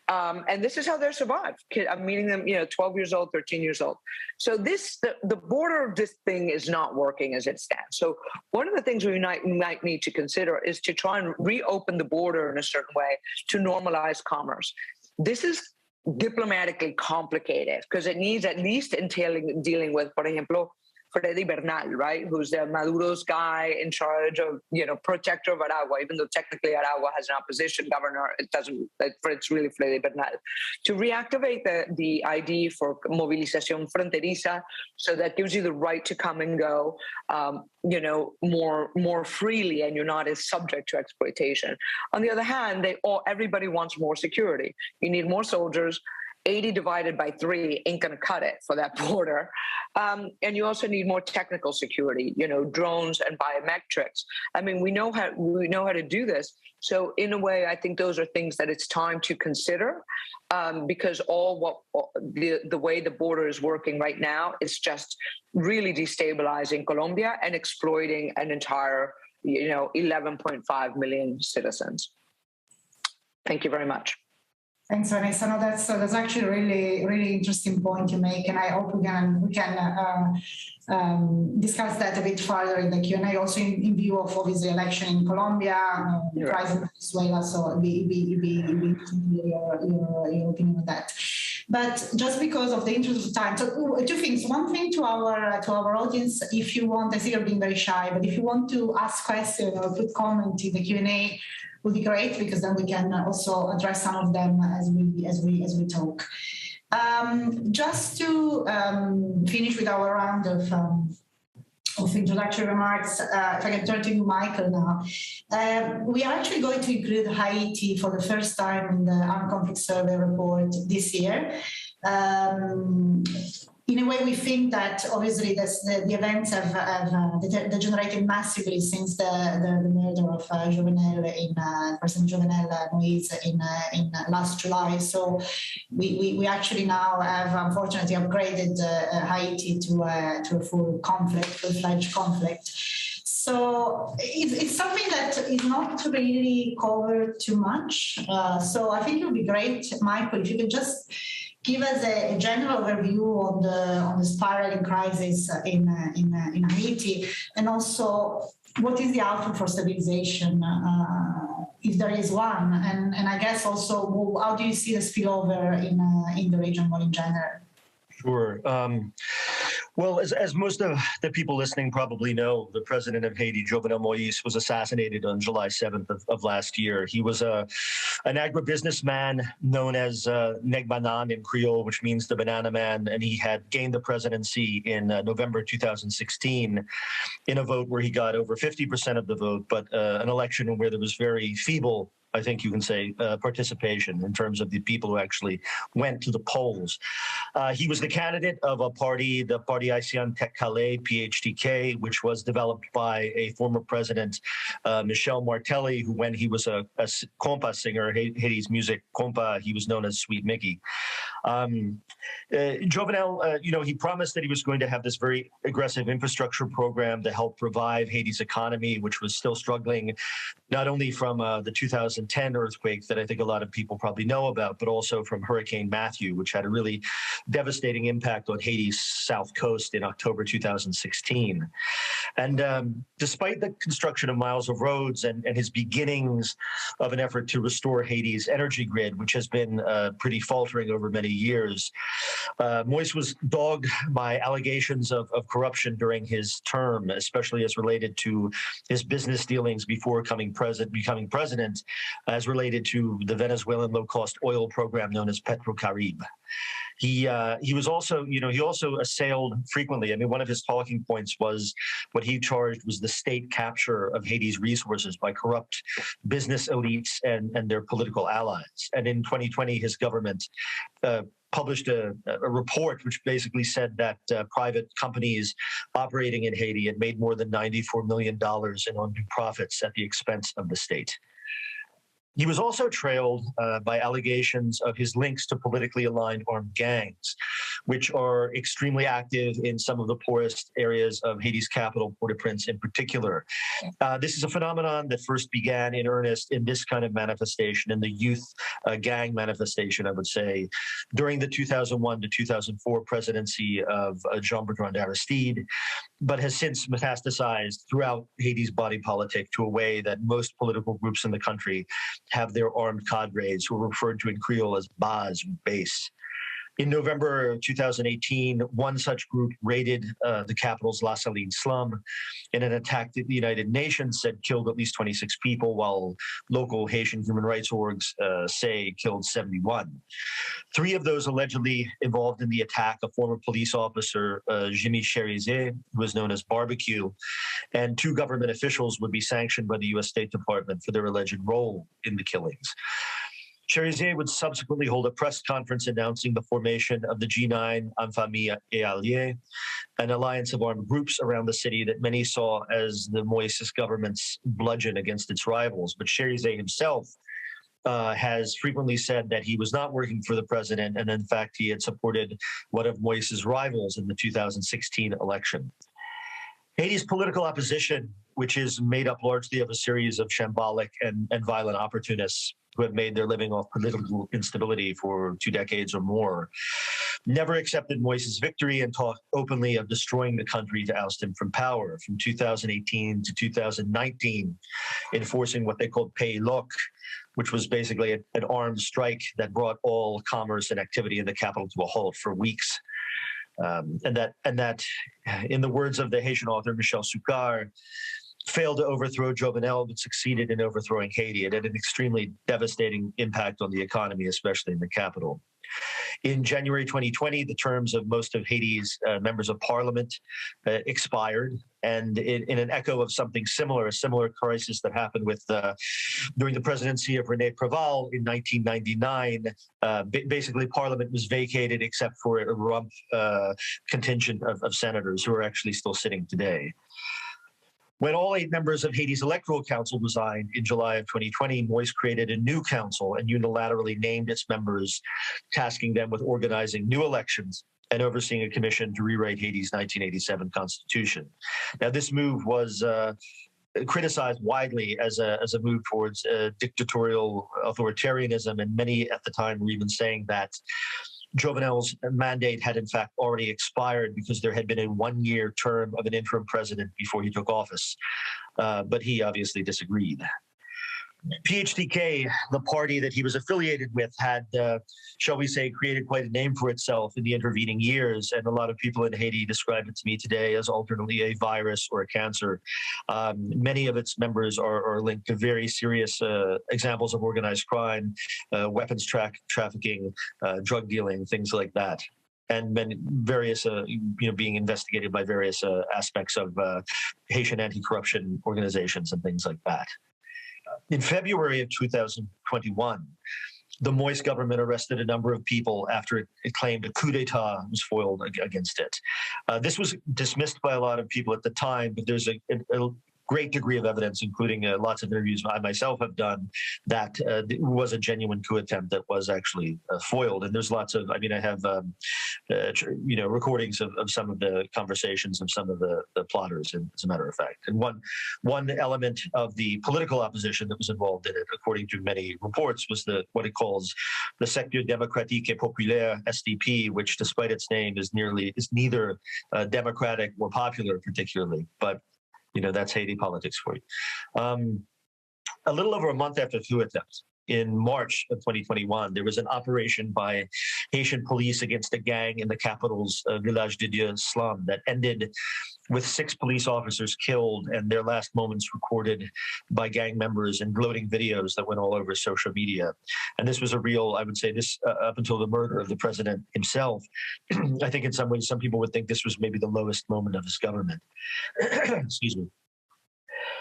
And this is how they survive. I'm meeting them, 12 years old, 13 years old. So the border of this thing is not working as it stands. So one of the things we might need to consider is to try and reopen the border in a certain way to normalize commerce. This is diplomatically complicated because it needs at least dealing with, for example, Freddy Bernal, right, who's the Maduro's guy in charge of, protector of Aragua, even though technically Aragua has an opposition governor, it's really Freddy Bernal. To reactivate the ID for movilización fronteriza, so that gives you the right to come and go, more freely, and you're not as subject to exploitation. On the other hand, everybody wants more security. You need more soldiers. 80 divided by 3 ain't going to cut it for that border. And you also need more technical security, drones and biometrics. I mean, we know how to do this. So in a way, I think those are things that it's time to consider because the way the border is working right now is just really destabilizing Colombia and exploiting an entire, 11.5 million citizens. Thank you very much. Thanks, Vanessa. No, that's actually a really, really interesting point you make, and I hope we can discuss that a bit further in the Q&A, also in view of obviously election in Colombia, crisis in Venezuela. So it'd be interesting to hear your opinion on that. But just because of the interest of time, so 2 things. One thing to our audience, if you want, I see you're being very shy, but if you want to ask questions or put comment in the Q&A, would be great, because then we can also address some of them as we talk. Just to finish with our round of introductory remarks, if I can turn to you, Michael, now. We are actually going to include Haiti for the first time in the Armed Conflict Survey report this year. In a way, we think that obviously the events have degenerated massively since the murder of President Jovenel Moise in last July. So we actually now have unfortunately upgraded Haiti to a full-fledged conflict. So it's something that is not really covered too much. So I think it would be great, Michael, if you could just give us a general overview on the spiraling crisis in Haiti, and also what is the outlook for stabilization, if there is one, and I guess also how do you see the spillover in the region more in general? Sure. Well, as most of the people listening probably know, the president of Haiti, Jovenel Moise, was assassinated on July 7th of last year. He was an agribusinessman known as Neg Banan in Creole, which means the banana man, and he had gained the presidency in November 2016 in a vote where he got over 50% of the vote, but an election where there was very feeble, I think you can say, participation in terms of the people who actually went to the polls. He was the candidate of a party, the Parti Haïtien Tech Calais, PHTK, which was developed by a former president, Michel Martelly, who, when he was a compa singer, Haiti's music compa, he was known as Sweet Mickey. Jovenel, he promised that he was going to have this very aggressive infrastructure program to help revive Haiti's economy, which was still struggling, not only from the 2010 earthquake that I think a lot of people probably know about, but also from Hurricane Matthew, which had a really devastating impact on Haiti's south coast in October 2016. And despite the construction of miles of roads and his beginnings of an effort to restore Haiti's energy grid, which has been pretty faltering over many years, Moise was dogged by allegations of corruption during his term, especially as related to his business dealings before becoming president, as related to the Venezuelan low-cost oil program known as Petrocaribe. He was also, he also assailed frequently. I mean, one of his talking points was what he charged was the state capture of Haiti's resources by corrupt business elites and their political allies. And in 2020, his government published a report which basically said that private companies operating in Haiti had made more than $94 million in undue profits at the expense of the state. He was also trailed by allegations of his links to politically aligned armed gangs, which are extremely active in some of the poorest areas of Haiti's capital, Port-au-Prince in particular. This is a phenomenon that first began in earnest in this kind of manifestation, in the youth gang manifestation, I would say, during the 2001 to 2004 presidency of Jean-Bertrand Aristide, but has since metastasized throughout Haiti's body politic to a way that most political groups in the country have their armed cadres, who are referred to in Creole as base. In November 2018, one such group raided the capital's La Saline slum in an attack that the United Nations said killed at least 26 people, while local Haitian human rights orgs say killed 71. 3 of those allegedly involved in the attack, a former police officer, Jimmy Cherizé, who was known as Barbecue, and 2 government officials would be sanctioned by the U.S. State Department for their alleged role in the killings. Cherizé would subsequently hold a press conference announcing the formation of the G9 En Famille et Alliés, an alliance of armed groups around the city that many saw as the Moïse government's bludgeon against its rivals. But Cherizé himself has frequently said that he was not working for the president, and in fact, he had supported one of Moïse's rivals in the 2016 election. Haiti's political opposition, which is made up largely of a series of shambolic and violent opportunists who have made their living off political instability for 2 decades or more, never accepted Moïse's victory and talked openly of destroying the country to oust him from power. From 2018 to 2019, enforcing what they called Pays Loc, which was basically an armed strike that brought all commerce and activity in the capital to a halt for weeks. And that, in the words of the Haitian author Michel Succar, failed to overthrow Jovenel, but succeeded in overthrowing Haiti. It had an extremely devastating impact on the economy, especially in the capital. In January 2020, the terms of most of Haiti's members of parliament expired, and in an echo of something similar, a similar crisis that happened with during the presidency of René Préval in 1999, basically parliament was vacated except for a rump contingent of senators who are actually still sitting today. When all 8 members of Haiti's electoral council resigned in July of 2020, Moïse created a new council and unilaterally named its members, tasking them with organizing new elections and overseeing a commission to rewrite Haiti's 1987 constitution. Now, this move was criticized widely as a move towards dictatorial authoritarianism, and many at the time were even saying that Jovenel's mandate had in fact already expired because there had been a 1-year term of an interim president before he took office. But he obviously disagreed. PHTK, the party that he was affiliated with, had, shall we say, created quite a name for itself in the intervening years. And a lot of people in Haiti describe it to me today as alternately a virus or a cancer. Many of its members are linked to very serious examples of organized crime, weapons trafficking, drug dealing, things like that. And various, being investigated by various aspects of Haitian anti-corruption organizations and things like that. In February of 2021, the Moïse government arrested a number of people after it claimed a coup d'etat was foiled against it. This was dismissed by a lot of people at the time, but there's a great degree of evidence, including lots of interviews I myself have done, that it was a genuine coup attempt that was actually foiled. And there's lots of, I have, recordings of some of the conversations of some of the plotters, as a matter of fact. And one element of the political opposition that was involved in it, according to many reports, was what it calls the Secteur Démocratique et Populaire, SDP, which, despite its name, is neither democratic or popular particularly, but that's Haiti politics for you. A little over a month after the coup attempt, in March of 2021, there was an operation by Haitian police against a gang in the capital's Village de Dieu slum that ended with 6 police officers killed and their last moments recorded by gang members and gloating videos that went all over social media. And this was a real, I would say this up until the murder of the president himself. I think in some ways, some people would think this was maybe the lowest moment of his government. Excuse me.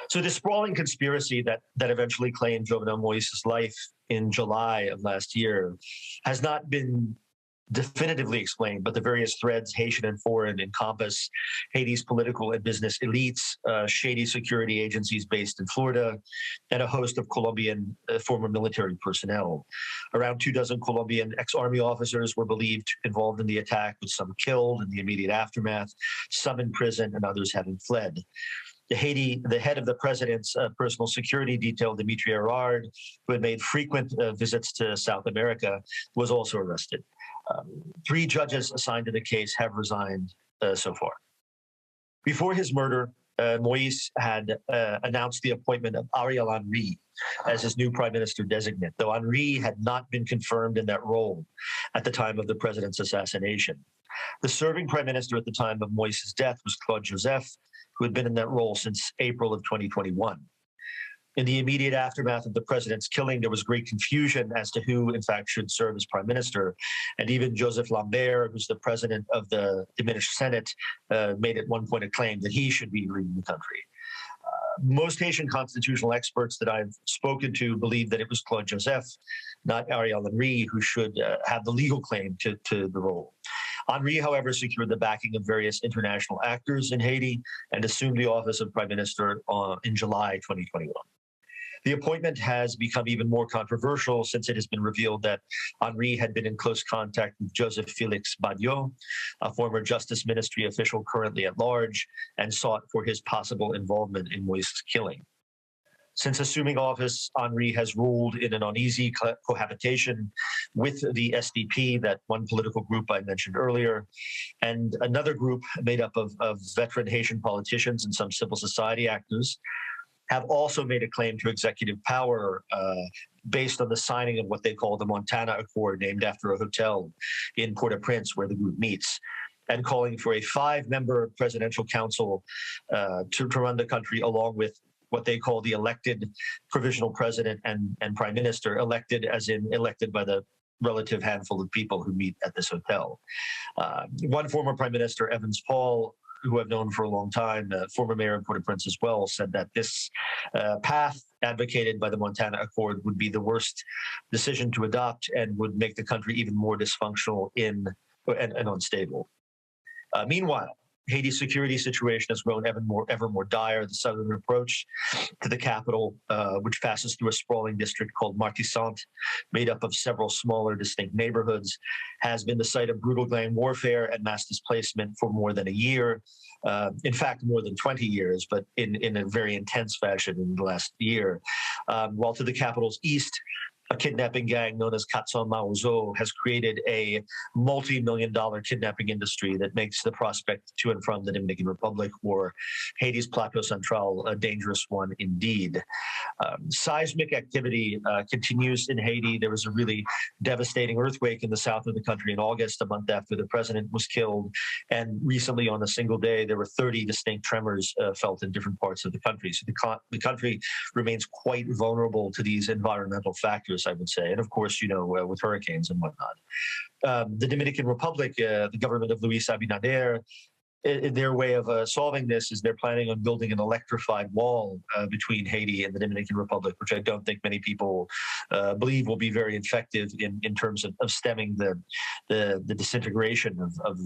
So this sprawling conspiracy that eventually claimed Jovenel Moïse's life in July of last year has not been definitively explained, but the various threads, Haitian and foreign, encompass Haiti's political and business elites, shady security agencies based in Florida, and a host of Colombian former military personnel. Around 24 Colombian ex-army officers were believed involved in the attack, with some killed in the immediate aftermath, some in prison, and others having fled. The head of the president's personal security detail, Dimitri Erard, who had made frequent visits to South America, was also arrested. 3 judges assigned to the case have resigned so far. Before his murder, Moïse had announced the appointment of Ariel Henry as his new prime minister designate, though Henry had not been confirmed in that role at the time of the president's assassination. The serving prime minister at the time of Moïse's death was Claude Joseph, who had been in that role since April of 2021. In the immediate aftermath of the president's killing, there was great confusion as to who, in fact, should serve as prime minister. And even Joseph Lambert, who's the president of the diminished Senate, made at one point a claim that he should be leading the country. Most Haitian constitutional experts that I've spoken to believe that it was Claude Joseph, not Ariel Henry, who should have the legal claim to the role. Henry, however, secured the backing of various international actors in Haiti and assumed the office of prime minister in July 2021. The appointment has become even more controversial since it has been revealed that Henry had been in close contact with Joseph Félix Badiou, a former Justice Ministry official currently at large, and sought for his possible involvement in Moïse's killing. Since assuming office, Henry has ruled in an uneasy cohabitation with the SDP, that one political group I mentioned earlier, and another group made up of veteran Haitian politicians and some civil society actors, have also made a claim to executive power based on the signing of what they call the Montana Accord, named after a hotel in Port-au-Prince where the group meets, and calling for a 5-member presidential council to run the country, along with what they call the elected provisional president and prime minister, elected as in elected by the relative handful of people who meet at this hotel. One former prime minister, Evans Paul, who I've known for a long time, former mayor of Port-au-Prince as well, said that this path advocated by the Montana Accord would be the worst decision to adopt and would make the country even more dysfunctional and unstable. Meanwhile, Haiti's security situation has grown ever more dire. The southern approach to the capital, which passes through a sprawling district called Martissante, made up of several smaller distinct neighborhoods, has been the site of brutal gang warfare and mass displacement for more than a year. In fact, more than 20 years, but in a very intense fashion in the last year. While to the capital's east, a kidnapping gang known as Katson Maozo has created a multi-million-dollar kidnapping industry that makes the prospect to and from the Dominican Republic or Haiti's Plateau Central a dangerous one indeed. Seismic activity continues in Haiti. There was a really devastating earthquake in the south of the country in August, a month after the president was killed. And recently, on a single day, there were 30 distinct tremors felt in different parts of the country. So the country remains quite vulnerable to these environmental factors, I would say. And of course, with hurricanes and whatnot. The Dominican Republic, the government of Luis Abinader, their way of solving this is they're planning on building an electrified wall between Haiti and the Dominican Republic, which I don't think many people believe will be very effective in terms of stemming the disintegration of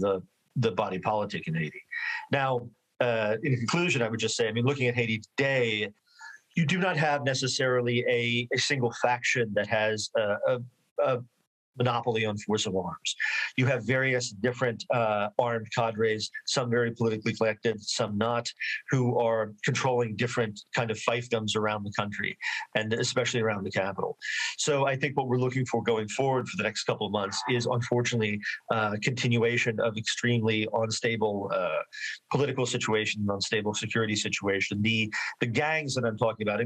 the body politic in Haiti. Now, in conclusion, I would just say, looking at Haiti today, you do not have necessarily a single faction that has a monopoly on force of arms. You have various different armed cadres, some very politically collected, some not, who are controlling different kind of fiefdoms around the country, and especially around the capital. So I think what we're looking for going forward for the next couple of months is, unfortunately, continuation of extremely unstable political situation, unstable security situation. The gangs that I'm talking about,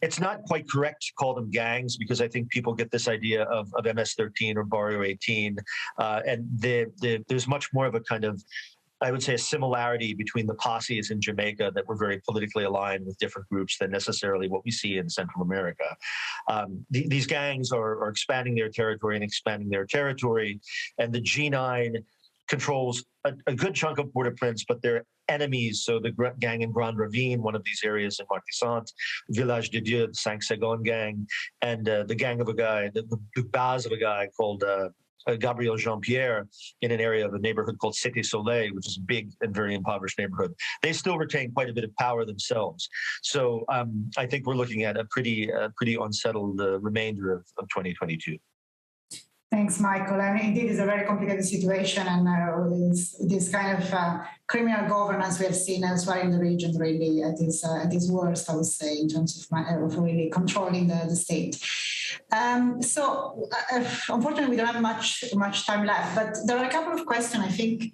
it's not quite correct to call them gangs, because I think people get this idea of MS-13 or Barrio 18, and there's much more of a kind of I would say, a similarity between the posses in Jamaica that were very politically aligned with different groups than necessarily what we see in Central America. These gangs are expanding their territory and expanding their territory, and the G9 controls a good chunk of Port-au-Prince, but they're enemies. So the gang in Grand Ravine, one of these areas in Martissant, Village de Dieu, the Cinq Secondes gang, and the gang of a guy, the base of a guy called Gabriel Jean-Pierre in an area of a neighborhood called Cité Soleil, which is a big and very impoverished neighborhood. They still retain quite a bit of power themselves. So I think we're looking at a pretty unsettled remainder of 2022. Thanks, Michael. I mean, indeed, it's a very complicated situation, and this kind of criminal governance we have seen elsewhere in the region really at its worst, I would say, in terms of really controlling the state. So, unfortunately, we don't have much time left, but there are a couple of questions, I think,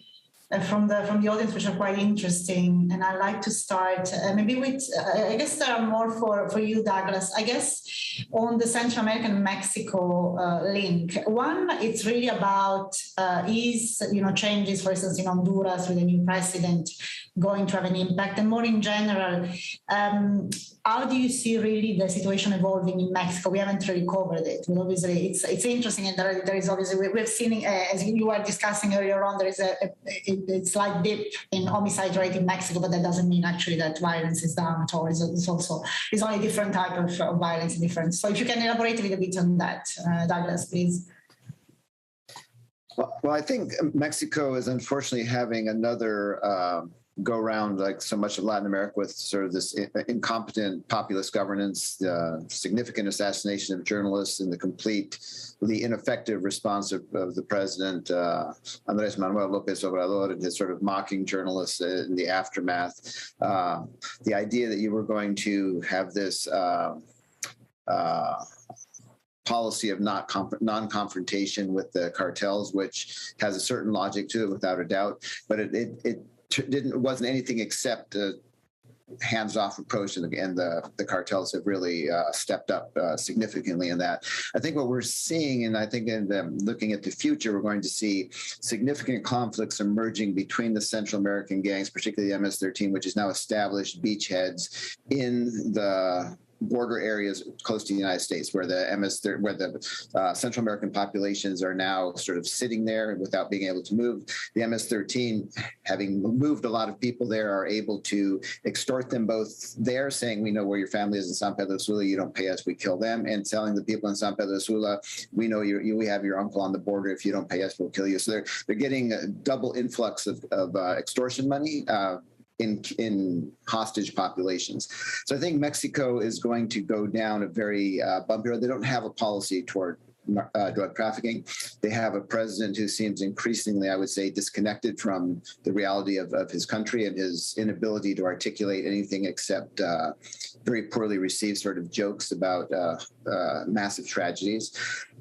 from the audience, which are quite interesting, and I'd like to start maybe with, I guess there are more for you, Douglas. I guess on the Central American and Mexico link, one, it's really about changes, for instance, in Honduras with a new president going to have an impact, and more in general, how do you see really the situation evolving in Mexico? We haven't really covered it. Well, obviously, it's interesting, and there is obviously, we've seen, as you were discussing earlier on, there is a slight dip in homicide rate in Mexico, but that doesn't mean actually that violence is down at all. It's only a different type of violence and difference. So if you can elaborate a little bit on that, Douglas, please. Well, I think Mexico is unfortunately having another go around like so much of Latin America with sort of this incompetent populist governance, significant assassination of journalists, and the completely ineffective response of the president, Andrés Manuel López Obrador, and his sort of mocking journalists in the aftermath. The idea that you were going to have this policy of non-confrontation with the cartels, which has a certain logic to it without a doubt, but it wasn't anything except a hands-off approach, and the cartels have really stepped up significantly in that. I think what we're seeing, and I think looking at the future, we're going to see significant conflicts emerging between the Central American gangs, particularly the MS-13, which is now established beachheads in the border areas close to the United States, where the Central American populations are now sort of sitting there without being able to move. The MS-13, having moved a lot of people there, are able to extort them both there, saying, we know where your family is in San Pedro Sula, you don't pay us, we kill them, and telling the people in San Pedro Sula, we know we have your uncle on the border, if you don't pay us, we'll kill you. So they're getting a double influx of extortion money in hostage populations. So I think Mexico is going to go down a very bumpy road. They don't have a policy toward drug trafficking. They have a president who seems increasingly, I would say, disconnected from the reality of his country and his inability to articulate anything except very poorly received sort of jokes about massive tragedies.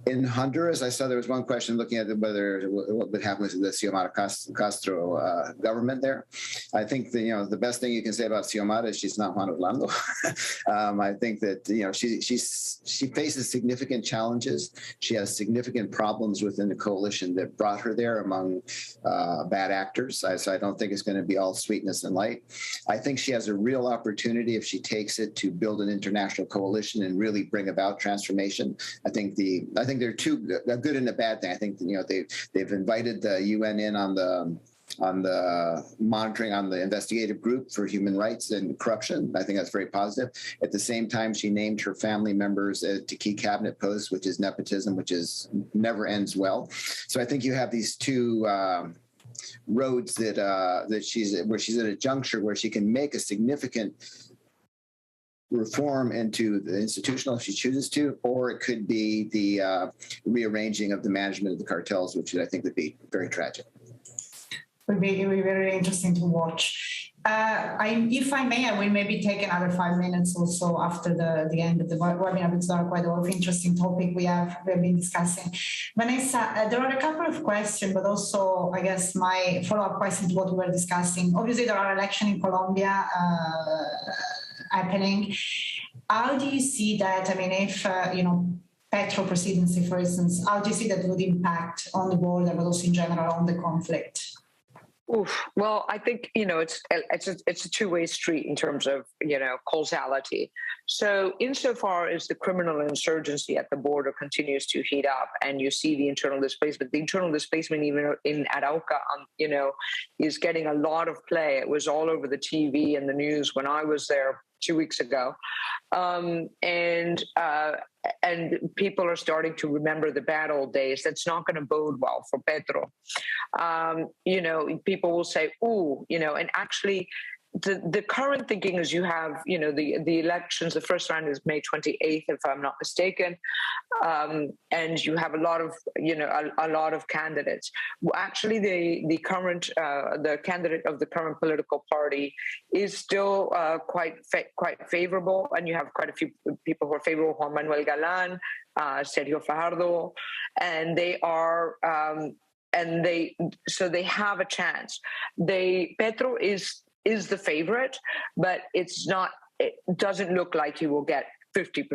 In Honduras, I saw there was one question looking at what would happen with the Xiomara Castro government there. I think the best thing you can say about Xiomara is she's not Juan Orlando. I think that she faces significant challenges. She has significant problems within the coalition that brought her there among bad actors. So I don't think it's going to be all sweetness and light. I think she has a real opportunity, if she takes it, to build an international coalition and really bring about transformation. I think there are two, a good and a bad thing. I think they've invited the UN in on the monitoring, on the investigative group for human rights and corruption. I think that's very positive. At the same time, she named her family members to key cabinet posts, which is nepotism, which never ends well. So I think you have these two roads that she's at a juncture where she can make a significant reform into the institutional if she chooses to, or it could be the rearranging of the management of the cartels, which I think would be very tragic. It would be very interesting to watch. If I may, I will maybe take another 5 minutes or so after the end of the webinar, because there are quite a lot of interesting topics we have been discussing. Vanessa, there are a couple of questions, but also, I guess, my follow-up question to what we were discussing. Obviously, there are elections in Colombia happening. How do you see that? I mean, if, Petro presidency, for instance, how do you see that would impact on the border, but also in general on the conflict? Oof. Well, I think, it's a two-way street in terms of, causality. So insofar as the criminal insurgency at the border continues to heat up and you see the internal displacement even in Arauca, is getting a lot of play. It was all over the TV and the news when I was there 2 weeks ago. And people are starting to remember the bad old days. That's not going to bode well for Petro. People will say, ooh, and actually the current thinking is you have, the elections, the first round is May 28th, if I'm not mistaken. And you have a lot of candidates. Actually, the candidate of the current political party is still quite favorable. And you have quite a few people who are favorable, Juan Manuel Galán, Sergio Fajardo, and they are, so they have a chance. Petro is the favorite, but it doesn't look like he will get 50%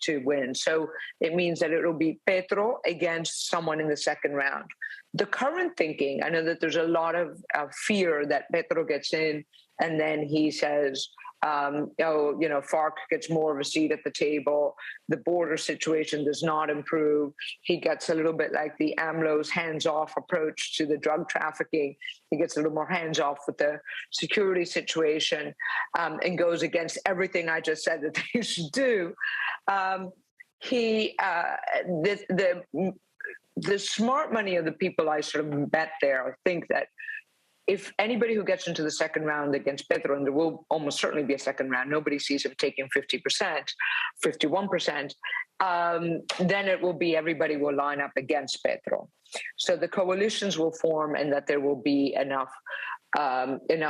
to win. So it means that it'll be Petro against someone in the second round. The current thinking, I know that there's a lot of fear that Petro gets in and then he says, FARC gets more of a seat at the table. The border situation does not improve. He gets a little bit like the AMLO's hands-off approach to the drug trafficking. He gets a little more hands-off with the security situation and goes against everything I just said that they should do. The smart money of the people I sort of bet there think that if anybody who gets into the second round against Petro, and there will almost certainly be a second round, nobody sees him taking 50%, 51%, then it will be everybody will line up against Petro. So the coalitions will form and that there will be enough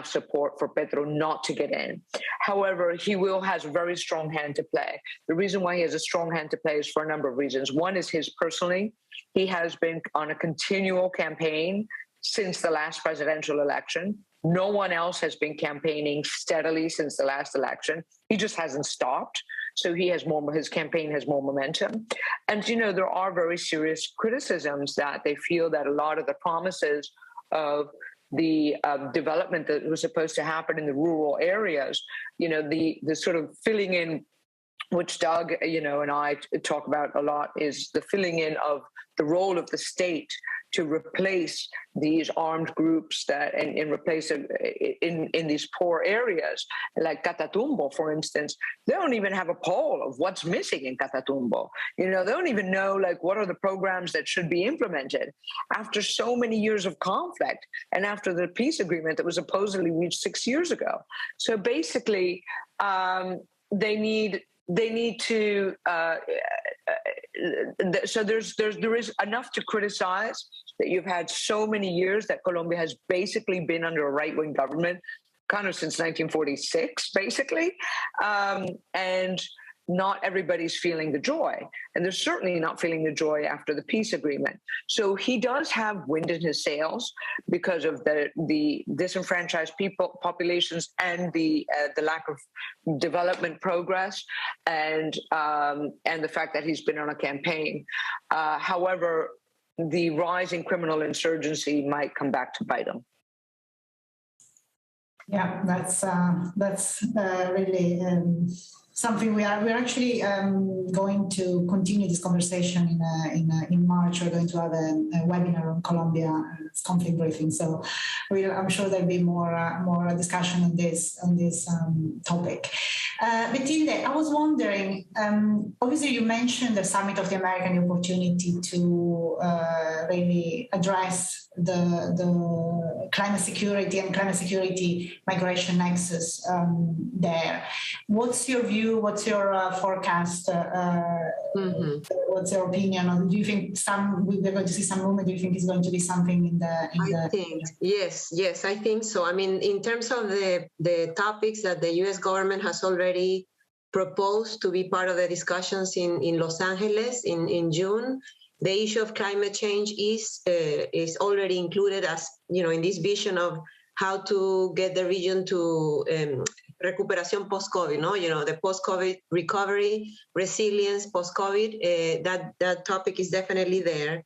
support for Petro not to get in. However, he has a very strong hand to play. The reason why he has a strong hand to play is for a number of reasons. One is his personally. He has been on a continual campaign since the last presidential election. No one else has been campaigning steadily since the last election. He just hasn't stopped. So his campaign has more momentum. And, there are very serious criticisms that they feel that a lot of the promises of the development that was supposed to happen in the rural areas, the sort of filling in, which Doug, and I talk about a lot, is the filling in of the role of the state to replace these armed groups and replace it in these poor areas, like Catatumbo, for instance. They don't even have a poll of what's missing in Catatumbo. They don't even know what are the programs that should be implemented after so many years of conflict and after the peace agreement that was supposedly reached 6 years ago. So basically, they need to. So there is enough to criticize that you've had so many years that Colombia has basically been under a right-wing government, kind of since 1946, basically, and not everybody's feeling the joy, and they're certainly not feeling the joy after the peace agreement. So he does have wind in his sails because of the disenfranchised populations and the lack of development progress, and the fact that he's been on a campaign. However, the rise in criminal insurgency might come back to bite him. Yeah, that's really something we're actually going to continue this conversation in March. We're going to have a webinar on Colombia conflict briefing. So I'm sure there'll be more discussion on this topic. Matilde, I was wondering, obviously you mentioned the Summit of the American, the opportunity to really address the climate security and climate security migration nexus there. What's your view? What's your forecast? What's your opinion? Do you think we're going to see some movement? Do you think it's going to be something in the? I think yes, I think so. I mean, in terms of the topics that the U.S. government has already proposed to be part of the discussions in Los Angeles in June, the issue of climate change is already included as in this vision of how to get the region to recuperación post-COVID, the post-COVID recovery, resilience post-COVID, that topic is definitely there.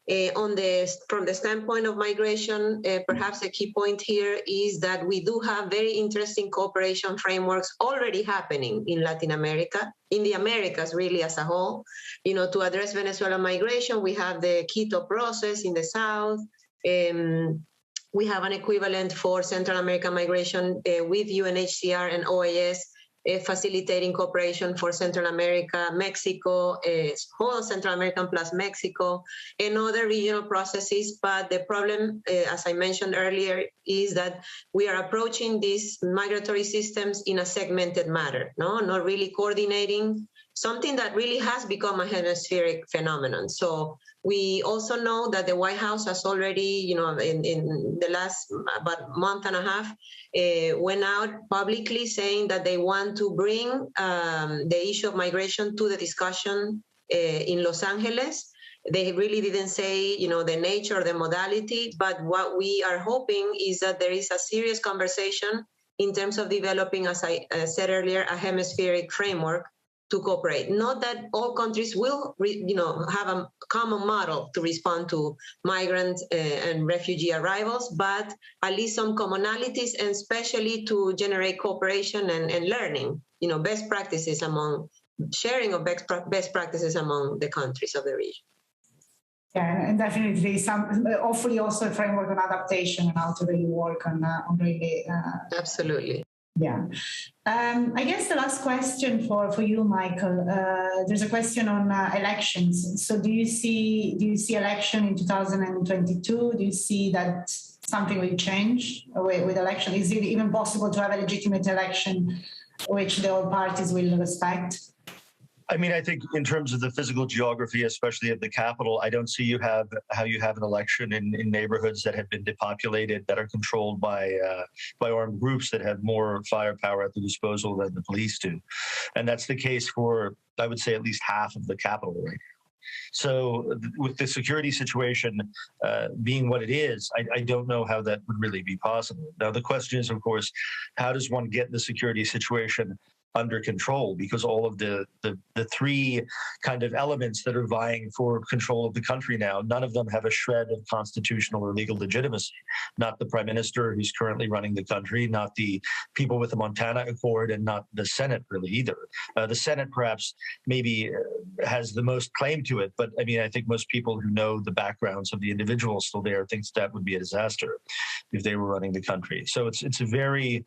From the standpoint of migration, perhaps a key point here is that we do have very interesting cooperation frameworks already happening in Latin America, in the Americas really as a whole. To address Venezuela migration, we have the Quito process in the south. We have an equivalent for Central American migration with UNHCR and OAS, facilitating cooperation for Central America, Mexico, whole Central American plus Mexico, and other regional processes. But the problem, as I mentioned earlier, is that we are approaching these migratory systems in a segmented manner, not really coordinating, something that really has become a hemispheric phenomenon. So we also know that the White House has already, in the last about month and a half, went out publicly saying that they want to bring the issue of migration to the discussion in Los Angeles. They really didn't say, the nature or the modality, but what we are hoping is that there is a serious conversation in terms of developing, as I said earlier, a hemispheric framework to cooperate. Not that all countries will, have a common model to respond to migrant and refugee arrivals, but at least some commonalities, and especially to generate cooperation and learning, best practices sharing of best practices among the countries of the region. Yeah, and definitely hopefully also a framework on adaptation and how to really work on really. Absolutely. Yeah. I guess the last question for you, Michael, there's a question on elections. So do you see election in 2022? Do you see that something will change with election? Is it even possible to have a legitimate election which the all parties will respect? I mean, I think in terms of the physical geography, especially of the capital, I don't see how you have an election in neighborhoods that have been depopulated, that are controlled by armed groups that have more firepower at their disposal than the police do. And that's the case for, I would say, at least half of the capital right now. So with the security situation being what it is, I don't know how that would really be possible. Now, the question is, of course, how does one get the security situation under control, because all of the three kind of elements that are vying for control of the country now, none of them have a shred of constitutional or legal legitimacy. Not the prime minister who's currently running the country, not the people with the Montana Accord, and not the Senate really either. The Senate perhaps maybe has the most claim to it, but I mean, I think most people who know the backgrounds of the individuals still there thinks that would be a disaster if they were running the country. So it's a very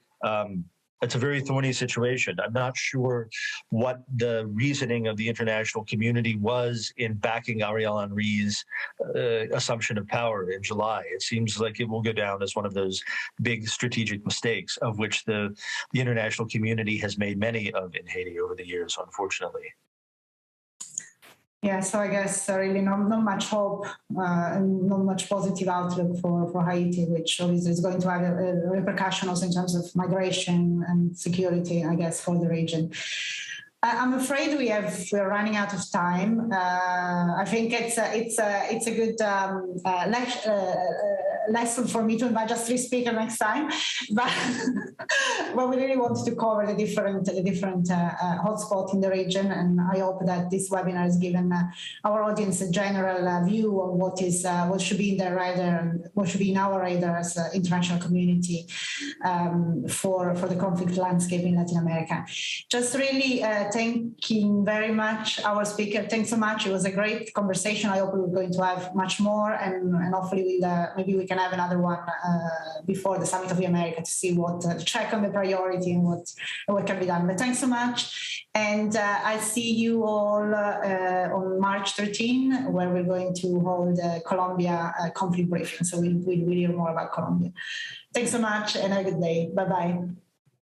thorny situation. I'm not sure what the reasoning of the international community was in backing Ariel Henry's assumption of power in July. It seems like it will go down as one of those big strategic mistakes of which the international community has made many of in Haiti over the years, unfortunately. Yeah, so I guess really not much hope and not much positive outlook for Haiti, which obviously is going to have a repercussion also in terms of migration and security, I guess, for the region. I'm afraid we're running out of time. I think it's a good lesson for me to invite just 3 speakers next time, but we really wanted to cover the different hotspots in the region, and I hope that this webinar has given our audience a general view of what should be in their radar and what should be in our radar as an international community for the conflict landscape in Latin America. Just really thanking very much our speaker. Thanks so much. It was a great conversation. I hope we're going to have much more, and hopefully maybe we can have another one before the Summit of the America to see what check on the priority and what can be done. But thanks so much, and I'll see you all on March 13, where we're going to hold a Colombia conflict briefing. So we'll hear more about Colombia. Thanks so much, and have a good day. Bye bye.